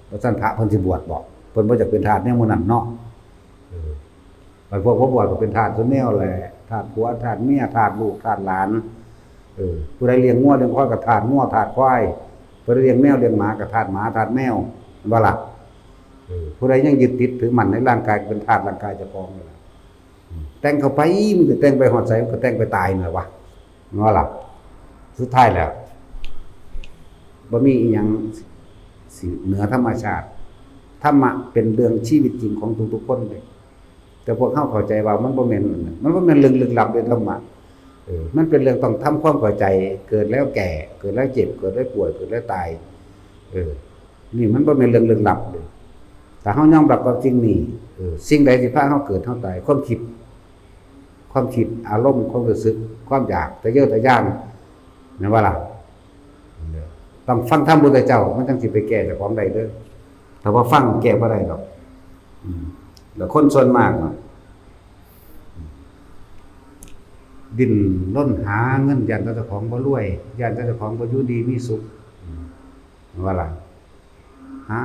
เพราะฉะนั้นพระเพิ่นสิบวชบอกเพิ่นบ่อยากเป็นธาตุแนวหมู่นั้นเนาะพวกบ่บวชก็เป็นธาตุซุแนวแหละธาตุผัวธาตุเมียธาตุลูกธาตุหลานผู้ใดเลี้ยงงัวเลี้ยงควายก็ธาตุงัวธาตุควายผู้ใดเลี้ยงแมวเลี้ยงหมาก็ธาตุหมาธาตุแมวบ่ล่ะผู้ใดยังยึดติดถือมั่นในร่างกายเป็นธาตุร่างกายเจ้าของนี่ล่ะแต่งเข้าไปมันก็แต่งไปฮอดไสมันก็แต่งไปตายนั่นแหละวะบ่ล่ะสุดท้ายแล้วบ่มีอีหยังสิเหนือธรรมชาติธรรมะเป็นเรื่องชีวิตจริงของทุกๆคนเลยแต่พวกเฮาเข้าใจว่ามันบ่แม่นมันบ่แม่นลึกลับด้วยธรรมะ มันเป็นเรื่องต้องทำความเข้าใจเกิดแล้วแก่เกิดแล้วเจ็บเกิดแล้วป่วยเกิดแล้วตายนี่มันบ่แม่นเรื่องลึกลับเลยถ้าเฮายอมรับความจริงนี่สิ่งใดที่พาเฮาเกิดเฮาตายความคิดอารมณ์ความรู้สึกความอยากทะเยอทะยานนั่นว่าล่ะต้องฟังธรรมพุทธเจ้ามันจังสิไปแก้เจ้าของได้เด้อถ้าว่าฟังแก้บ่ได้ดอกแล้วคนส่วนมากดิ้นรนหาเงินยันเจ้าของบ่รวยยันเจ้าของบ่อยู่ดีมีสุขว่าล่ะหา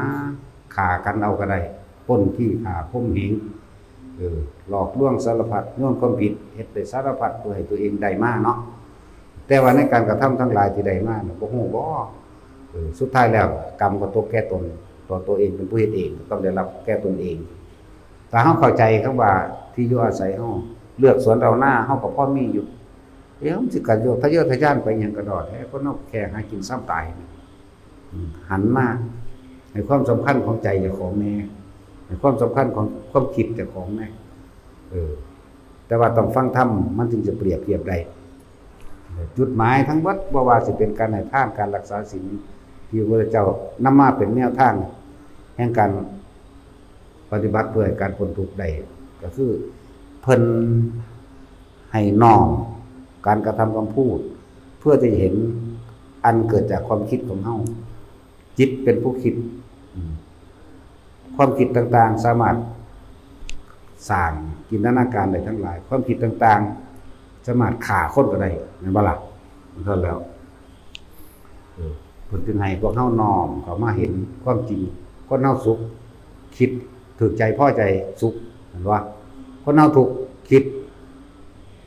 ฆ่ากันเอาก็ได้ปล้นขี้ฆ่าข่มเหงหลอกลวงสารพัดร่วมความผิดเฮ็ดได้สารพัดเพื่อให้ตัวเองได้มาเนาะแต่ว่าในการกระทำทั้งหลายที่ได้มาบ่ฮู้บ่สุดท้ายแล้วกรรมก็ตกแก่ตนตัวเองเป็นผู้เฮ็ดเองต้องได้รับแก่ตนเองถ้าเฮาเข้าใจคำว่าที่อยู่อาศัยเฮาเลือกสวนเราหน้าเฮาก็พอมีอยู่มันสิกันโยทะเยอทะยานไปหยังกระดอดแท้คนเฮาแค่หากินซ้ำตายหันมาให้ความสำคัญของใจเจ้าของแน่ให้ความสำคัญของความคิดเจ้าของแน่แต่ว่าต้องฟังธรรมมันจึงจะเปรียบเทียบได้จุดหมายทั้งหมดบ่ว่าสิเป็นการให้ทานการรักษาศีลที่พระพุทธเจ้านำมาเป็นแนวทางแห่งการปฏิบัติเพื่อการพ้นทุกข์ได้ก็คือเพิ่นให้น้อมการกระทำคำพูดเพื่อจะเห็นอันเกิดจากความคิดของเฮาจิตเป็นผู้คิดความคิดต่างๆสามารถสร้างจินตนาการได้ทั้งหลายความคิดต่างๆสามารถฆ่าคนก็ได้แม่นบ่ล่ะมันก็แล้วเพิ่นจึงให้พวกเฮาน้อมเข้ามาเห็นความจริงคนเฮาสุขคิดถูกใจพอใจสุขเห็นว่าคนเฮาทุกข์คิด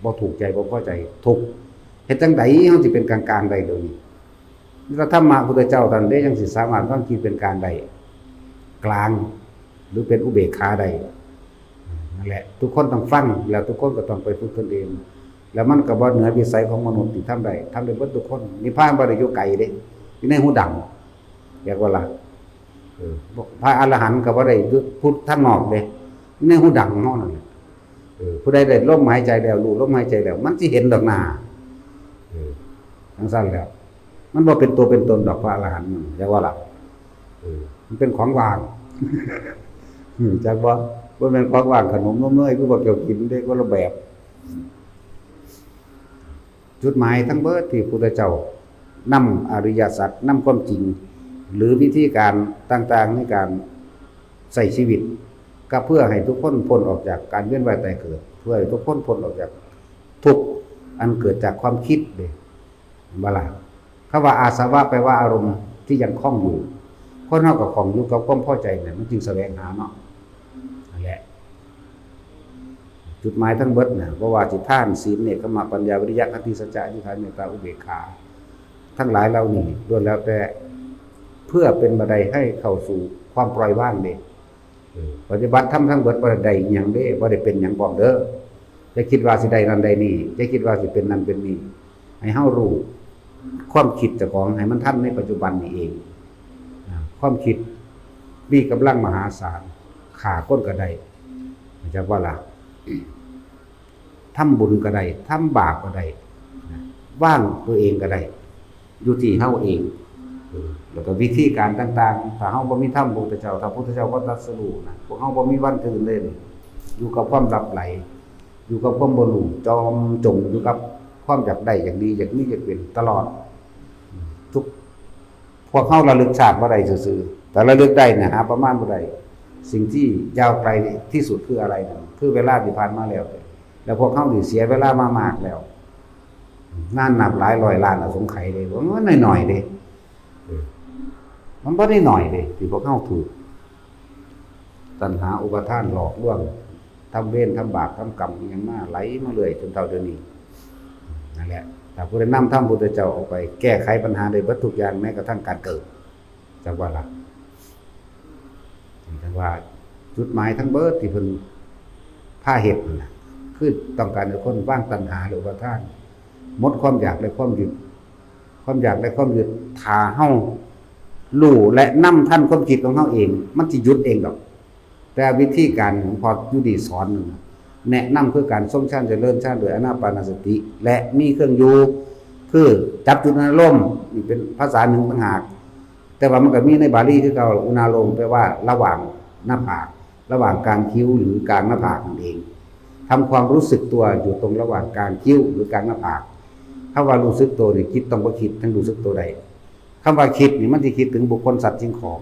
บ่ถูกใจบ่พอใจทุกข์เฮ็ดจังได๋เฮาสิเป็นกลางๆได้เดี๋ยวนี้ถ้าธรรมะพุทธเจ้าท่านได้ยังสิสามารถความคิดเป็นกลางได้กลางหรือเป็นอุเบกขาได้นั่นแหละทุกคนต้องฟังแล้วทุกคนก็ต้องไปฝึกตนเองแล้วมันก็บ่เหนือวิสัยของมนุษย์ที่ทำได้เบิดทุกคนนิพพานบ่ได้อยู่ไกลเด้อยู่ในหูดังเรียกว่าล่ะพระอรหันต์ก็บ่ได้พูดทางนอกเด้อยู่ในหูดังเฮานั่นแหละผู้ใดได้ลมหายใจแล้วรู้ลมหายใจแล้วมันสิเห็นดอกหน้าจังซั่นแล้วมันบ่เป็นตัวเป็นตนดอกพระอรหันต์มันเรียกว่าล่ะมันเป็นของว่างจักบ่แม่นของว่างขนมนมเนยคือบ่เกี่ยวกินเด้คนละแบบจุดหมายทั้งเบิดที่พุทธเจ้านำอริยสัจนำความจริงหรือวิธีการต่างๆในการใช้ชีวิตก็เพื่อให้ทุกคนพ้นออกจากการเวียนว่ายตายเกิดเพื่อให้ทุกคนพ้นออกจากทุกข์อันเกิดจากความคิดเด้บ่ล่ะคำว่าอาสวะแปลว่าอารมณ์ที่ยังคล้องอยู่คนเฮาก็คล้องอยู่กับความพอใจเนี่ยมันจึงแสวงหาเนาะนั่นแหละจุดหมายทั้งเบิดน่ะบ่ว่าสิทานศีลเนกขมะปัญญาวิริยะขันติสัจจะอธิษฐานเมตตาอุเบกขาทั้งหลายเหล่านี้ล้วนแล้วแต่เพื่อเป็นบันไดให้เข้าสู่ความปล่อยวางเด้ปฏิบัติธรรมทั้งเบิดบ่ได้หยังเด้บ่ได้เป็นหยังพร้อมเด้อจะคิดว่าสิได้นั่นได้นี่จะคิดว่าสิเป็นนั่นเป็นนี่ให้เฮารู้ความคิดเจ้าของให้มันทันในปัจจุบันนี้เองความคิดมีกำลังมหาศาลฆ่าคนก็ได้จักว่าล่ะทำบุญก็ได้ทำบาปก็ได้ว่างตัวเองก็ได้อยู่ที่เฮาเองแล้วก็วิธีการต่างๆถ้าเฮาบ่มีธรรมพระพุทธเจ้าถ้าพระพุทธเจ้าบ่ตรัสรู้นะพวกเฮาบ่มีวันตื่นเลยอยู่กับความหลับไหลอยู่กับความบ่รู้จมอยู่กับความอยากได้อยากดีอยากมีอยากเป็นตลอดทุกพวกเฮาระลึกชาติบ่ได้ซื่อๆแต่ระลึกได้เนี่ยหาประมาณบ่ได้สิ่งที่ยาวไกลที่สุดคืออะไรนั่นคือเวลาที่ผ่านมาแล้วพวกเฮานี่เสียเวลามามากแล้วนานนับหลายร้อยล้านอสงไขยเลยว่ามันน้อยๆเด้มันบ่ได้น้อยเด้ที่พวกเฮาถูกตัณหาอุปาทานหลอกลวงทำเวรทำบาปทำกรรมอีหยังมาไหลมาเรื่อยจนเท่าเดี๋ยวนี้นั่นแหละถ้าผู้ใดนำธรรมพุทธเจ้าออกไปแก้ไขปัญหาได้เบิดทุกอย่างแม้กระทั่งการเกิดจักว่าล่ะแต่ว่าจุดหมายทั้งเบิดที่เพิ่นพาเฮ็ดนั่นน่ะคือต้องการให้คนว่างตัณหาหรือว่าท่านหมดความอยากและความยึดถ้าเฮารู้และนำท่านความคิดของเฮาเองมันสิหยุดเองดอกแต่วิธีการของพออยู่ดีสอนนึง แนะนำคือการทรงฌานเจริญฌานโดยอานาปานสติและมีเครื่องอยู่คือจับจุดอารมณ์นี่เป็นภาษาหนึ่งต่างหากแต่ว่ามันก็มีในบาลีคือเก่าอุณาโลมแปลว่าระหว่างหน้าผากระหว่างกลางคิ้วหรือกลางหน้าผากนั่นเองทำความรู้สึกตัวอยู่ตรงระหว่างกลางคิ้วหรือกลางหน้าผากคำว่ารู้สึกตัวนี่คิดต้องบ่คิดทั้งรู้สึกตัวใดคำว่าคิดนี่มันสิคิดถึงบุคคลสัตว์สิ่งของ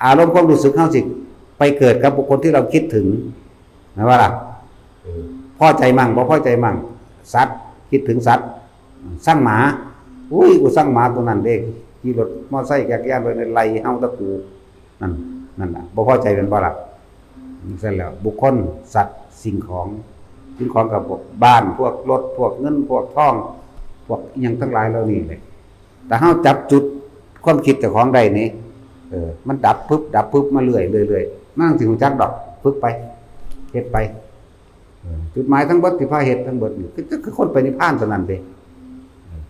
อารมณ์ความรู้สึกเฮาสิไปเกิดกับบุคคลที่เราคิดถึงนะว่าล่ะพอใจมั่งบ่พอใจมั่งสัตว์คิดถึงสัตว์สร้างหมาอุ้ยกูสร้างหมาตัวนั้นเด้ขี่รถมอไซค์จักรยานไปไล่เฮาตะกูนั่นน่ะบ่พอใจเป็นบ่ล่ะเสร็จแล้วบุคคลสัตว์สิ่งของกับพวกบ้านพวกรถพวกเงินพวกทองพวกอิหยังทั้งหลายเหล่านี้เลยแต่เฮาจับจุดความคิดเจ้าของได้นี่มันดับปึ๊บมาเรื่อยมันสิรู้จักดอกฝึกไปเฮ็ดไปจุดหมายทั้งเบิดที่พาเฮ็ดทั้งเบิดนี่คือคนไปนิพพานเท่านั้นเด้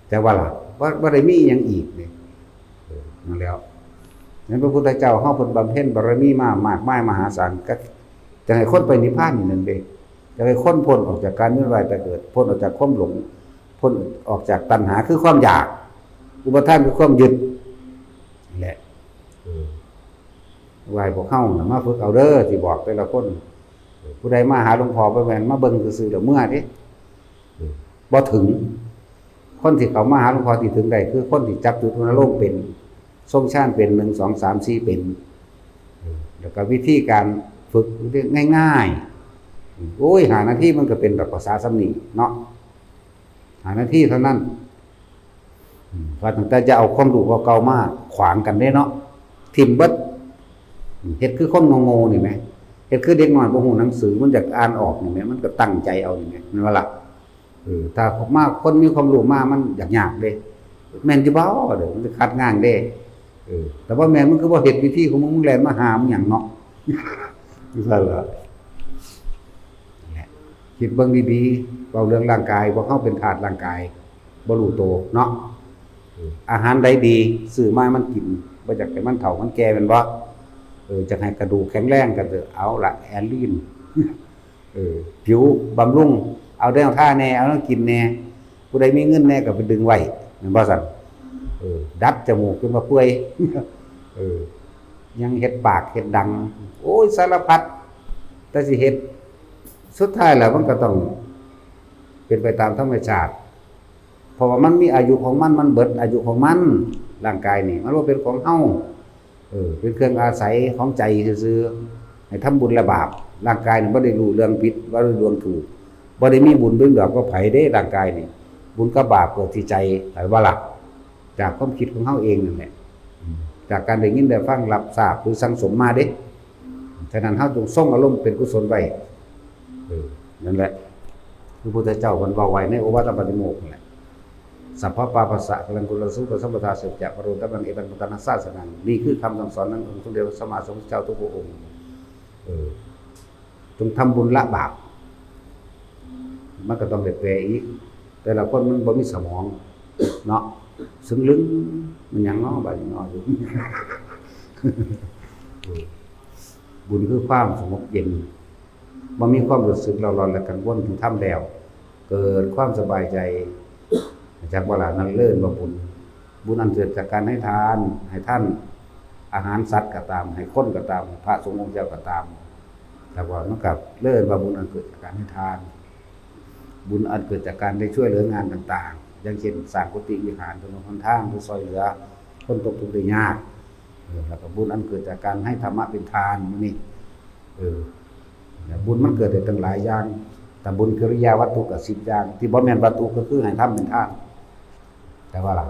แต่ว่าล่ะบ่ได้มีหยังอีกนี่นั่นแล้วนั้นพระพุทธเจ้าเฮาเพิ่นบำเพ็ญบารมีมามากมายมหาศาลก็จะให้คนไปนิพพานนี่นั่นเด้จะให้คนพ้นออกจากการเวียนว่ายตายเกิดพ้นออกจากความหลงพ้นออกจากตัณหาคือความอยากอุปทานคือความยึดนี่แหละไหว้พวกเฮาน่ะมาฝึกเอาเด้อที่บอกแต่ละคนผู้ใดมาหาหลวงพ่อบ่แม่นมาเบิ่งซื่อๆแล้วเมื่อเด้บ่ถึงคนที่เขามาหาหลวงพ่อที่ถึงได้คือคนที่จับจุดอารมณ์เป็นทรงฌานเป็น1 2 3 4เป็นแล้วก็วิธีการฝึกง่ายๆโอ้ย5 นาทีมันก็เป็นแบบภาษาสำนีเนาะ5 นาทีเท่านั้นว่าตั้งแต่จะเอาความรู้เก่าๆมาขวางกันได้เนาะทิ่มเบิดเฮ็ดคือคนโง่ๆนี่แหมเฮ็ดคือเด็กน้อยบ่ฮู้หนังสือมันอยากอ่านออกนี่แหมมันก็ตั้งใจเอานี่แหมแม่นบ่ล่ะถ้ามาคนมีความรู้มามันยากๆเด้แม่นสิบ่เด้อมันคัดงานเด้แต่ว่าแม่นมันคือบ่เฮ็ดวิธีของมึงแล่นมาหามึงหยังเนาะคือซั่นล่ะคิดเบิ่งดีๆเว้าเรื่องร่างกายบ่เฮาเป็นธาตุร่างกายบ่รู้โตเนาะอาหารใดดีซื้อมามันกินบ่อยากให้มันเฒ่ามันแก่แม่นบ่จะให้กระดูกแข็งแรงก็เอาละแอลลีนผิวบำรุงเอาได้เอาท่าแน่เอาต้องกินแน่ผู้ใดมีเงินแน่ก็ไปดึงไว้แม่นบ่ซั่นดัดจมูกจนว่าเปื่อยยังเฮ็ดปากเฮ็ดดังโอ้ยสารพัดแต่สิเฮ็ดสุดท้ายแล้วมันก็ต้องเป็นไปตามธรรมชาติเพราะว่ามันมีอายุของมันเบิดอายุของมันร่างกายนี่มันบ่เป็นของเฮาเป็นเครื่องอาศัยของใจซื่อๆให้ทำบุญและบาปร่างกายนี่บ่ได้รู้เรื่องผิดบ่ได้รู้เรื่องถูกบ่ได้มีบุญเรื่องดอกก็ไผเด้ร่างกายนี่บุญกับบาปเกิดที่ใจหรือว่าล่ะจากความคิดของเฮาเองนั่นแหละจากการได้ยินได้ฟังรับทราบหรือสังสมมาเด้ฉะนั้นเฮาจงทรงอารมณ์เป็นกุศลไว้นั่นแหละพระพุทธเจ้าเพิ่นเว้าไว้ในโอวาทปาติโมกข์นั่นแหละสัพพะปาปัสสะกลังกุลสุปสัมปทาเสจะปรุตตังเอตังปตนัสสะสนังนี่คือคำสั่งสอนของสมเด็จพระสัมมาสัมพุทธเจ้าทุกพระองค์จงทำบุญละบาปมันก็ต้องได้แปลอีกแต่ละคนมันบ่มีสมองเนาะซึ้งลึงมันหยังเนาะบัดนี้เนาะอยู่บุญคือความสงบเย็นบ่มีความรู้สึกร้อนและกังวลถึงทำแล้วเกิดความสบายใจจากเวลานั้นเลิ่นว่าบุญอันเกิดจากการให้ทานอาหารสัตว์ก็ตามให้คนก็ตามพระสงฆ์องค์เจ้าก็ตามแต่ว่ามันกับเลิ่นว่าบุญอันเกิดจากการให้ทานบุญอันเกิดจากการได้ช่วยเหลืองานต่างๆอย่างเช่นสร้างกุฏิวิหารถนนหนทางหรือซอยเหลือคนตกทุกข์ได้ยากแล้วก็บุญอันเกิดจากการให้ธรรมะเป็นทานมื้อนี้บุญมันเกิดได้ตั้งหลายอย่างแต่บุญกิริยาวัตถุก็10อย่างที่บ่แม่นวัตถุก็คือให้ทำเป็นทานแต่ว่าล่ะ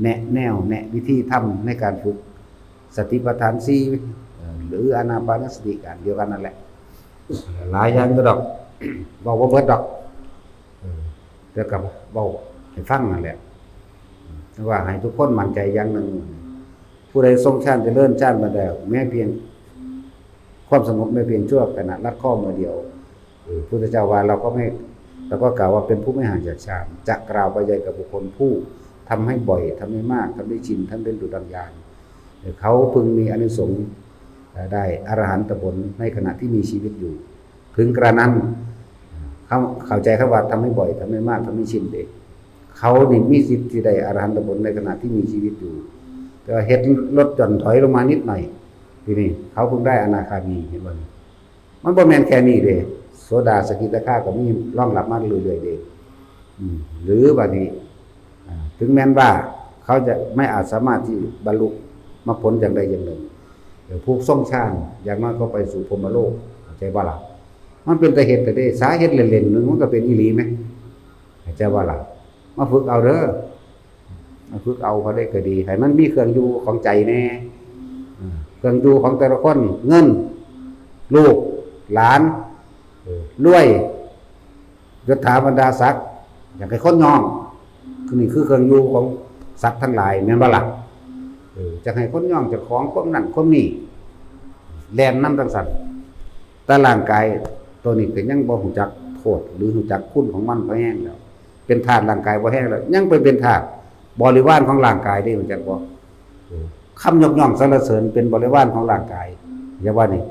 แนะวิธีทำในการฝึกสติปัฏฐาน4หรืออานาปานสติกันเดียวกันนั่นแหละหลายอย่างก็ดอกบอกว่าเบิดดอกแต่กับบอกให้ฟังนั่นแหละว่าให้ทุกคนมั่นใจอย่างหนึ่งผู้ใดทรงฌานจะเริ่มฌานมาแล้วแม้เพียงความสงบไม่เพียงชั่วขณะลัดข้อมือเดียวพุทธเจ้าว่าเราก็กล่าวว่าเป็นผู้ไม่ห่างจากฌานจะกล่าวไปใหญ่กับบุคคลผู้ทำให้บ่อยทำให้มากทำให้ชินทำเป็นดุจดังญาณเขาพึงมีอานิสงส์ได้อรหันตผลในขณะที่มีชีวิตอยู่ ถึงกระนั้นเข้าใจครับว่าทำให้บ่อยทำให้มากทำให้ชินเด็กเขานี่มีสิทธิ์ที่ได้อรหันตผลในขณะที่มีชีวิตอยู่แต่เฮ็ดลดหย่อนถอยลงมานิดหน่อยทีนี้เขาเพิ่งได้อนาคามีเห็นบ่มันบ่แม่นแค่นี้เด้โสดาสกิทาคาก็มีรองรับมาเรื่อยๆเด้หรือบัดนี้ถึงแม้นว่าเขาจะไม่อาจสามารถที่บรรลุมรรคผลอย่างใดอย่างหนึ่งผู้ทรงฌานอย่างน้อยก็ไปสู่พรหมโลกเข้าใจบ่ล่ะมันเป็นแต่เหตุแต่ได้สาเหตุเล่นๆนึงมันก็เป็นอีหลีมั้ยเข้าใจบ่ล่ะมาฝึกเอาเด้อมาฝึกเอาเขาได้ก็ดีให้มันมีเครื่องอยู่ของใจแน่เครื่องอยู่ของแต่ละคนเงินลูกหลานรวยยศถาบรรดาศักดิ์อยากให้คนยอมคือนี่คือเครื่องอยู่ของสัตว์ทั้งหลายแม่นบ่ล่ะจะให้คนยอมเจ้าของคนนั้นคนนี้แล่นนำทั้งสัตว์แต่ร่างกายตัวนี้ก็ยังบ่รู้จักโทษหรือรู้จักคุณของมันพอแห้งแล้วเป็นธาตุร่างกายบ่แห้งแล้วยังเป็นธาตุบริวารของร่างกายได้รู้จักบ่คำยกย่องสรรเสริญเป็นบริวารของร่างกายอย่าว่านี่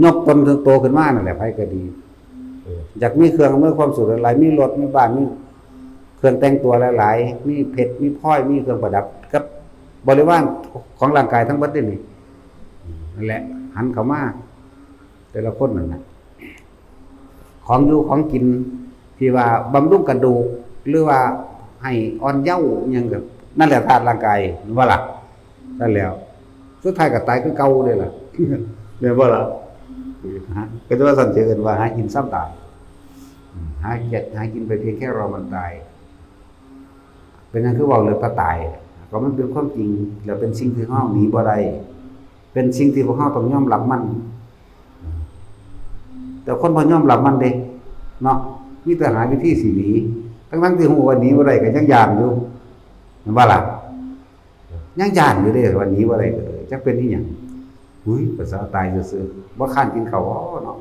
ยกตนโตขึ้นมานั่นแหละไผก็ดีอยากมีเครื่องอำนวยความสุขหลายมีรถมีบ้านมีเครื่องแต่งตัวหลายๆมีเพชรมีพลอยมีเครื่องประดับกับบริวารของร่างกายทั้งหมดนี่นั่นแหละหันเข้ามาแต่ละคนนั่นน่ะของอยู่ของกินที่ว่าบำรุงกระดูกหรือว่าให้อ่อนเยาว์หยังก็นั่นแหละธาตุร่างกายว่าล่ะนั่นแล้วสุดท้ายก็ตายคือเก่าเลยล่ะแม่นบ่ล่ะก็จะว่าสั่นเจอกันว่าหากินซ้ำตายหากินไปเพียงแค่รอมันตายเป็นนั่นคือเว้าเรื่องตายก็มันเป็นความจริงแล้วเป็นสิ่งที่เฮาหนีบ่ได้เป็นสิ่งที่พวกเฮาต้องยอมรับมันแต่คนบ่ยอมรับมันเด้เนาะมีแต่หาวิธีสิหนีทั้งๆที่ฮู้ว่าหนีบ่ได้ก็ยังย้านอยู่แม่นบ่ล่ะยังย้านอยู่เด้ว่าหนีบ่ได้ก็จักเป็นอีหยังภาษาตายซื่อๆบ่ค้านกินข้าวเนาะ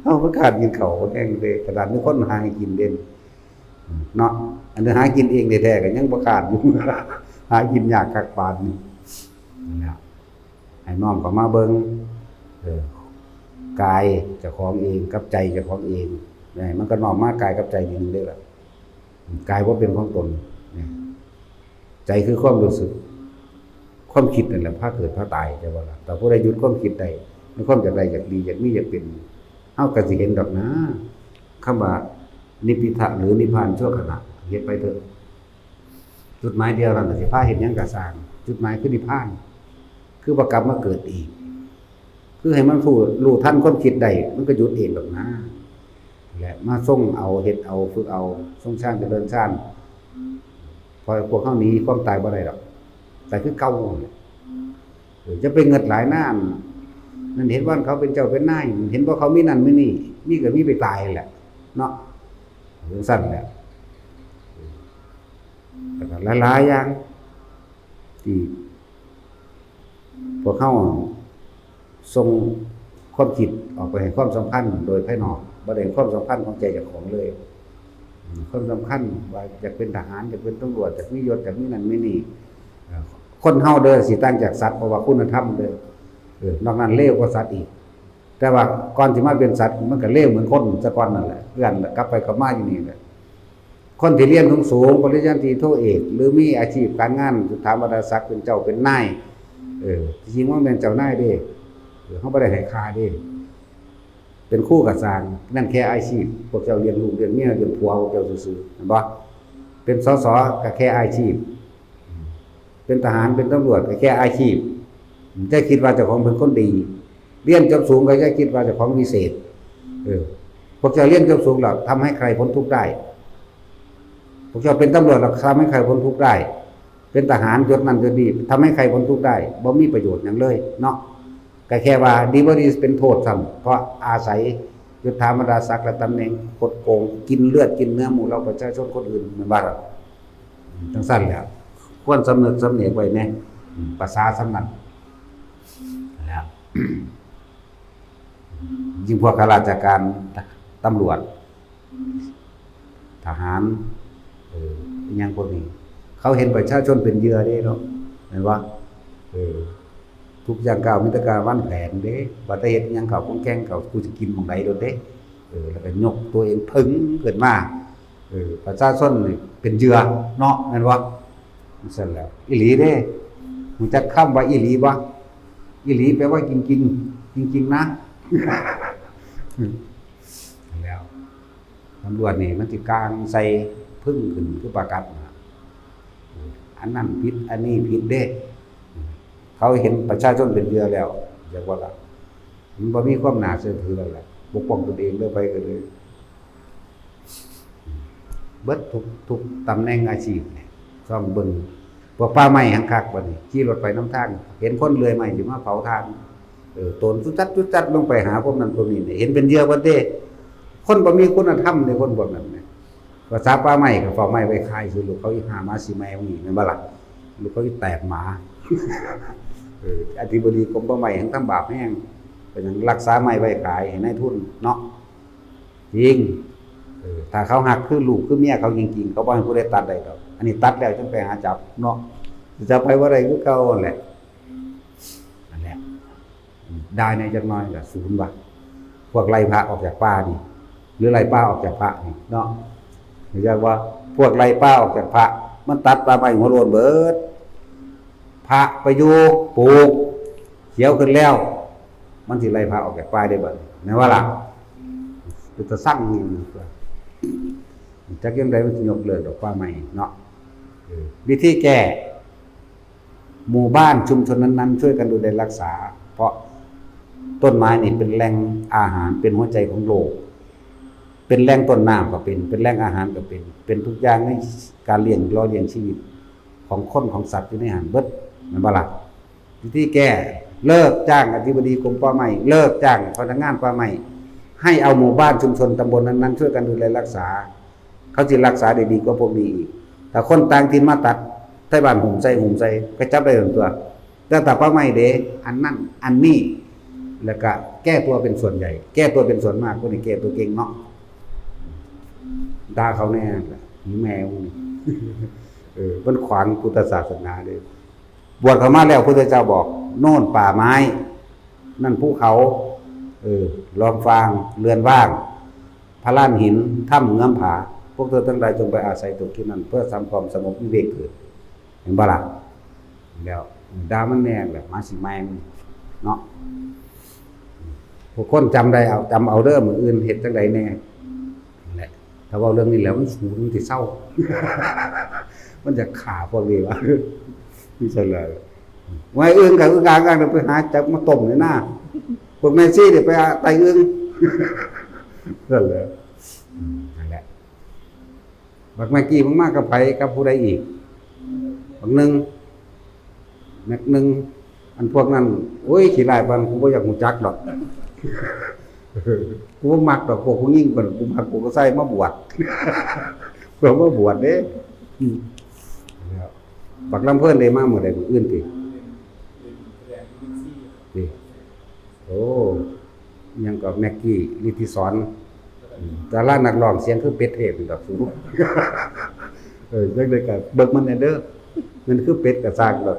เฮาบ่ค้านกินข้าวแห้งเด้กระดานมีคนหาให้กินเด่นเนาะอันนี้หากินเองแท้ๆก็ยังบ่ค้านอยู่หากินยากคักปานนี้แล้วให้น้อมเข้ามาเบิ่งกายเจ้าของเองกับใจเจ้าของเองมันก็น้อมมากายกับใจนี่นึงได้ล่ะกายบ่เป็นของตนใจคือความรู้สึกความคิดนั่นแหละพาเกิดพาตายใช่บ่ล่ะแต่ผู้ใดหยุดความคิดได้มีความอยากได้อยากดีอยากมีอยากเป็นเฮาก็สิเห็นดอกนะคำว่านิพพิทะหรือนิพพานชั่วขณะเฮ็ดไปเถอะจุดหมายเดียวกันสิพาเฮ็ดหยังก็สร้างจุดหมายคือนิพพานคือบ่กลับมาเกิดอีกคือให้มันรู้ทันความคิดได้มันก็หยุดเองดอกนะแหละมาส่งเอาเฮ็ดเอาฝึกเอาทรงฌานเจริญฌานพอพวกเฮาหนีความตายบ่ได้ดอกแต่คือเก่าจะไปเงิดหลายน้ำนั่นเห็นว่าเขาเป็นเจ้าเป็นนายเห็นว่าเขามีนั่นมีนี่มีก็มีไปตายแหละเนาะเรื่องสั้นแหละแต่ก็หลายๆอย่างที่พวกเขาส่งความคิดออกไปให้ความสำคัญโดยภายนอกบ่ได้ความสำคัญของใจเจ้าของเลยความสำคัญว่าอยากเป็นทหารอยากเป็นตำรวจอยากมียศอยากมีนั่นมีนี่คนเฮาเด้อสิต่างจากสัตว์เพราะว่าคุณธรรมเด้อนอกนั้นเลวกว่าสัตว์อีกแต่ว่าก่อนสิมาเป็นสัตว์มันก็เลวเหมือนคนซะก่อนนั่นแหละเพื่อนกลับไปกลับมาอยู่นี่แหละคนที่เรียนสูงปริญญาตรีโทเอกหรือมีอาชีพการงานสุถาบรรดาศักดิ์เป็นเจ้าเป็นนายจริงๆว่าเป็นเจ้านายเด้เฮาบ่ได้ให้ค่าเด้เป็นคู่กับสร้างนั่นแค่อาชีพพวกเจ้าเรียนลูกเรียนเมียเรียนผัวพวกเจ้าซื่อๆเห็นบ่เป็นสสก็แค่อาชีพเป็นทหารเป็นตำรวจก็แค่อาชีพจะคิดว่าเจ้าของเป็นคนดีเรียนจบสูงก็จะคิดว่าเจ้าของวิเศษพวกเจ้าเรียนจบสูงแล้วทำให้ใครพ้นทุกข์ได้พวกเจ้าเป็นตำรวจแล้วทำให้ใครพ้นทุกข์ได้เป็นทหารยศนั้นยศนี้ทำให้ใครพ้นทุกข์ได้บ่มีประโยชน์หยังเลยเนาะก็แค่ว่าดีบ่ดีเป็นโทษซ้ำเพราะอาศัยยศถาบรรดาศักดิ์และตำแหน่งกดโกงกินเลือดกินเนื้อหมู่เราประชาชนคนอื่นมันว่าจังซั่นแหละควรสำนึกสำเนียกไว้แน่ภาษาสำนักแล้วยิ่งพวกข้าราชการตำรวจทหารยังพวกนี้เขาเห็นประชาชนเป็นเหยื่อเด้เนาะเห็นบ่ ทุกอย่างเก่ามีแต่การวางแผนเด้ว่าแต่เฮ็ดหยังเขาคงแกล้งเขากูสิกินหม้องใดโดดเด้แล้วก็ยกตัวเองผึ่งขึ้นมาประชาชนนี่เป็นเหยื่อเนาะแม่นบ่มันซั่นแล้วอีหลีเด้รู้จักคำว่าอีหลีบ่อีหลีแปลว่าจริงๆจริงๆนะแล้วตำรวจนี่มันสิกางใส่พึ่งขึ้นคือประกัดอันนั้นผิดอันนี้ผิดเด้เขาเห็นประชาชนเป็นเหยื่อแล้วเรียกว่าล่ะมันบ่มีความน่าเชื่อถือแล้วแหละปกป้องตนเองเลยไปก็เลยเบิดทุกตำแหน่งอาชีพเนี่ยซ่อมเบิ่งพวกป่าไม้หังคักบัดนี้ขี่รถไปน้ำทางเห็นคนเลื่อยไม้สิมาเผาทานตนจุดจัดลงไปหาพวกนั้นพวกนี้เนี่ยเห็นเป็นเหยื่อบ่เด้คนบ่มีคุณธรรมในคนพวกนั้นเนี่ยภาษาป่าไม้ก็เฝ้าไม้ไว้คายคือลูกเขาอีหามาสิแมวนี่แม่นบ่ล่ะลูกเขาอีแตกหมาอธิบดีกรมป่าไม้แห่งทำบาปแห้งเป็นหยังรักษาไม้ไว้ขายให้นายทุนเนาะจริงถ้าเขาหักคือลูกคือเมียเขาจริงๆเขาบ่ให้ผู้ใดตัดได้ดอกอันนี้ตัดแล้วจึงไปหาจับเนาะจะไปว่าได้คือเก่านั่นแหละนั่นแหละได้ในจักหน่อยก็ศูนย์ว่ะพวกไล่พระออกจากป่านี่หรือไล่ป้าออกจากพระนี่เนาะเรียกว่าพวกไล่ป้าออกจากพระมันตัดป่าไม้หัวโลนเบิดพระไปอยู่ปลูกเขียวขึ้นแล้วมันสิไล่พระออกจากป่าได้บ่แม่นว่าล่ะคือจะสร้างจักยังไดมันสิยกเลิกดอกป่าไม้เนาะวิธีแก้หมู่บ้านชุมชนนั้นๆช่วยกันดูแลรักษาเพราะต้นไม้นี่เป็นแหล่งอาหารเป็นหัวใจของโลกเป็นแหล่งต้นน้ำก็เป็นแหล่งอาหารก็เป็นทุกอย่างในการเลี้ยงชีวิตของคนของสัตว์อยู่ในหันเบิดแม่นบ่ล่ะวิธีแก้เลิกจ้างอธิบดีกรมป่าไม้เลิกจ้างพนักงานป่าไม้ให้เอาหมู่บ้านชุมชนตำบลนั้นๆช่วยกันดูแลรักษาเขาสิรักษาได้ดีกว่าพวกนี้อีกถ้าคนต่างถิ่นมาตัดไทบ้านหุ่มใส่ก็จับได้ตัวแต่ถ้าป่าไม้เด้อันนั้นอันนี้แล้วก็แก้ตัวเป็นส่วนใหญ่แก้ตัวเป็นส่วนมากพวกนี้แก้ตัวเก่งเนาะด่าเขาแน่แมวมันขวางพุทธศาสนาเลยบวชเข้ามาแล้วพุทธเจ้าบอกโน่นป่าไม้นั่นภูเขาลอมฟางเรือนว่างพระลานหินถ้ำเงื้อมผาพวกเธอทั้งหลายจงไปอาศัยตรงที่นั้นเพื่อทำความสงบวิเวกเกิดเห็นบ่ล่ะแล้วด่ามันแน่แบบมาสิแมงเนาะพวกคนจำเอาเด้อมื้ออื่นเฮ็ดจังไดแน่นั่นแหละถ้าเว้าเรื่องนี้แล้วมันสูญสิเศร้า มันจะฆ่าพวกนี้ว่านี่ใช่เลยไว้อึ้งกับอึ้งกลางไปหาจับมาต้มในหน้าพวกแม่ซี่เดี๋ยวไปไตอึ้งนั่นแหละนั่นแหละบักแม่กี้มากกับไผกับผู้ใดอีกบักหนึ่งอันพวกนั้นโอ้ยขี้ลายปันกูบ่อยากหูจักดอกกูบ่มักดอกพวกผู้หญิงเพิ่นกูมักกูก็ใส่มาบวชเพิ่นมาบวชเด้บักลำเพิ่นได้มาเมื่อใดมื้ออื่นติโอ้ยังกับแม็กกี้ฤทธิสอนดารานักร้องเสียงคือเป็ดเทพดอกสูงจังได๋ก็เบิกมันแน่เด้อมันคือเป็ดก็สร้างดอก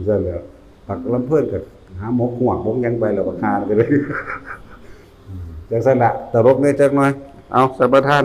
ซั่นแหล้วบักลำเพิ่นก็หาหมกหวกบ่ยังไปแล้วบักหาไปเลยจังซั่นล่ะตลกแน่จักหน่อยเอาสัมปทาน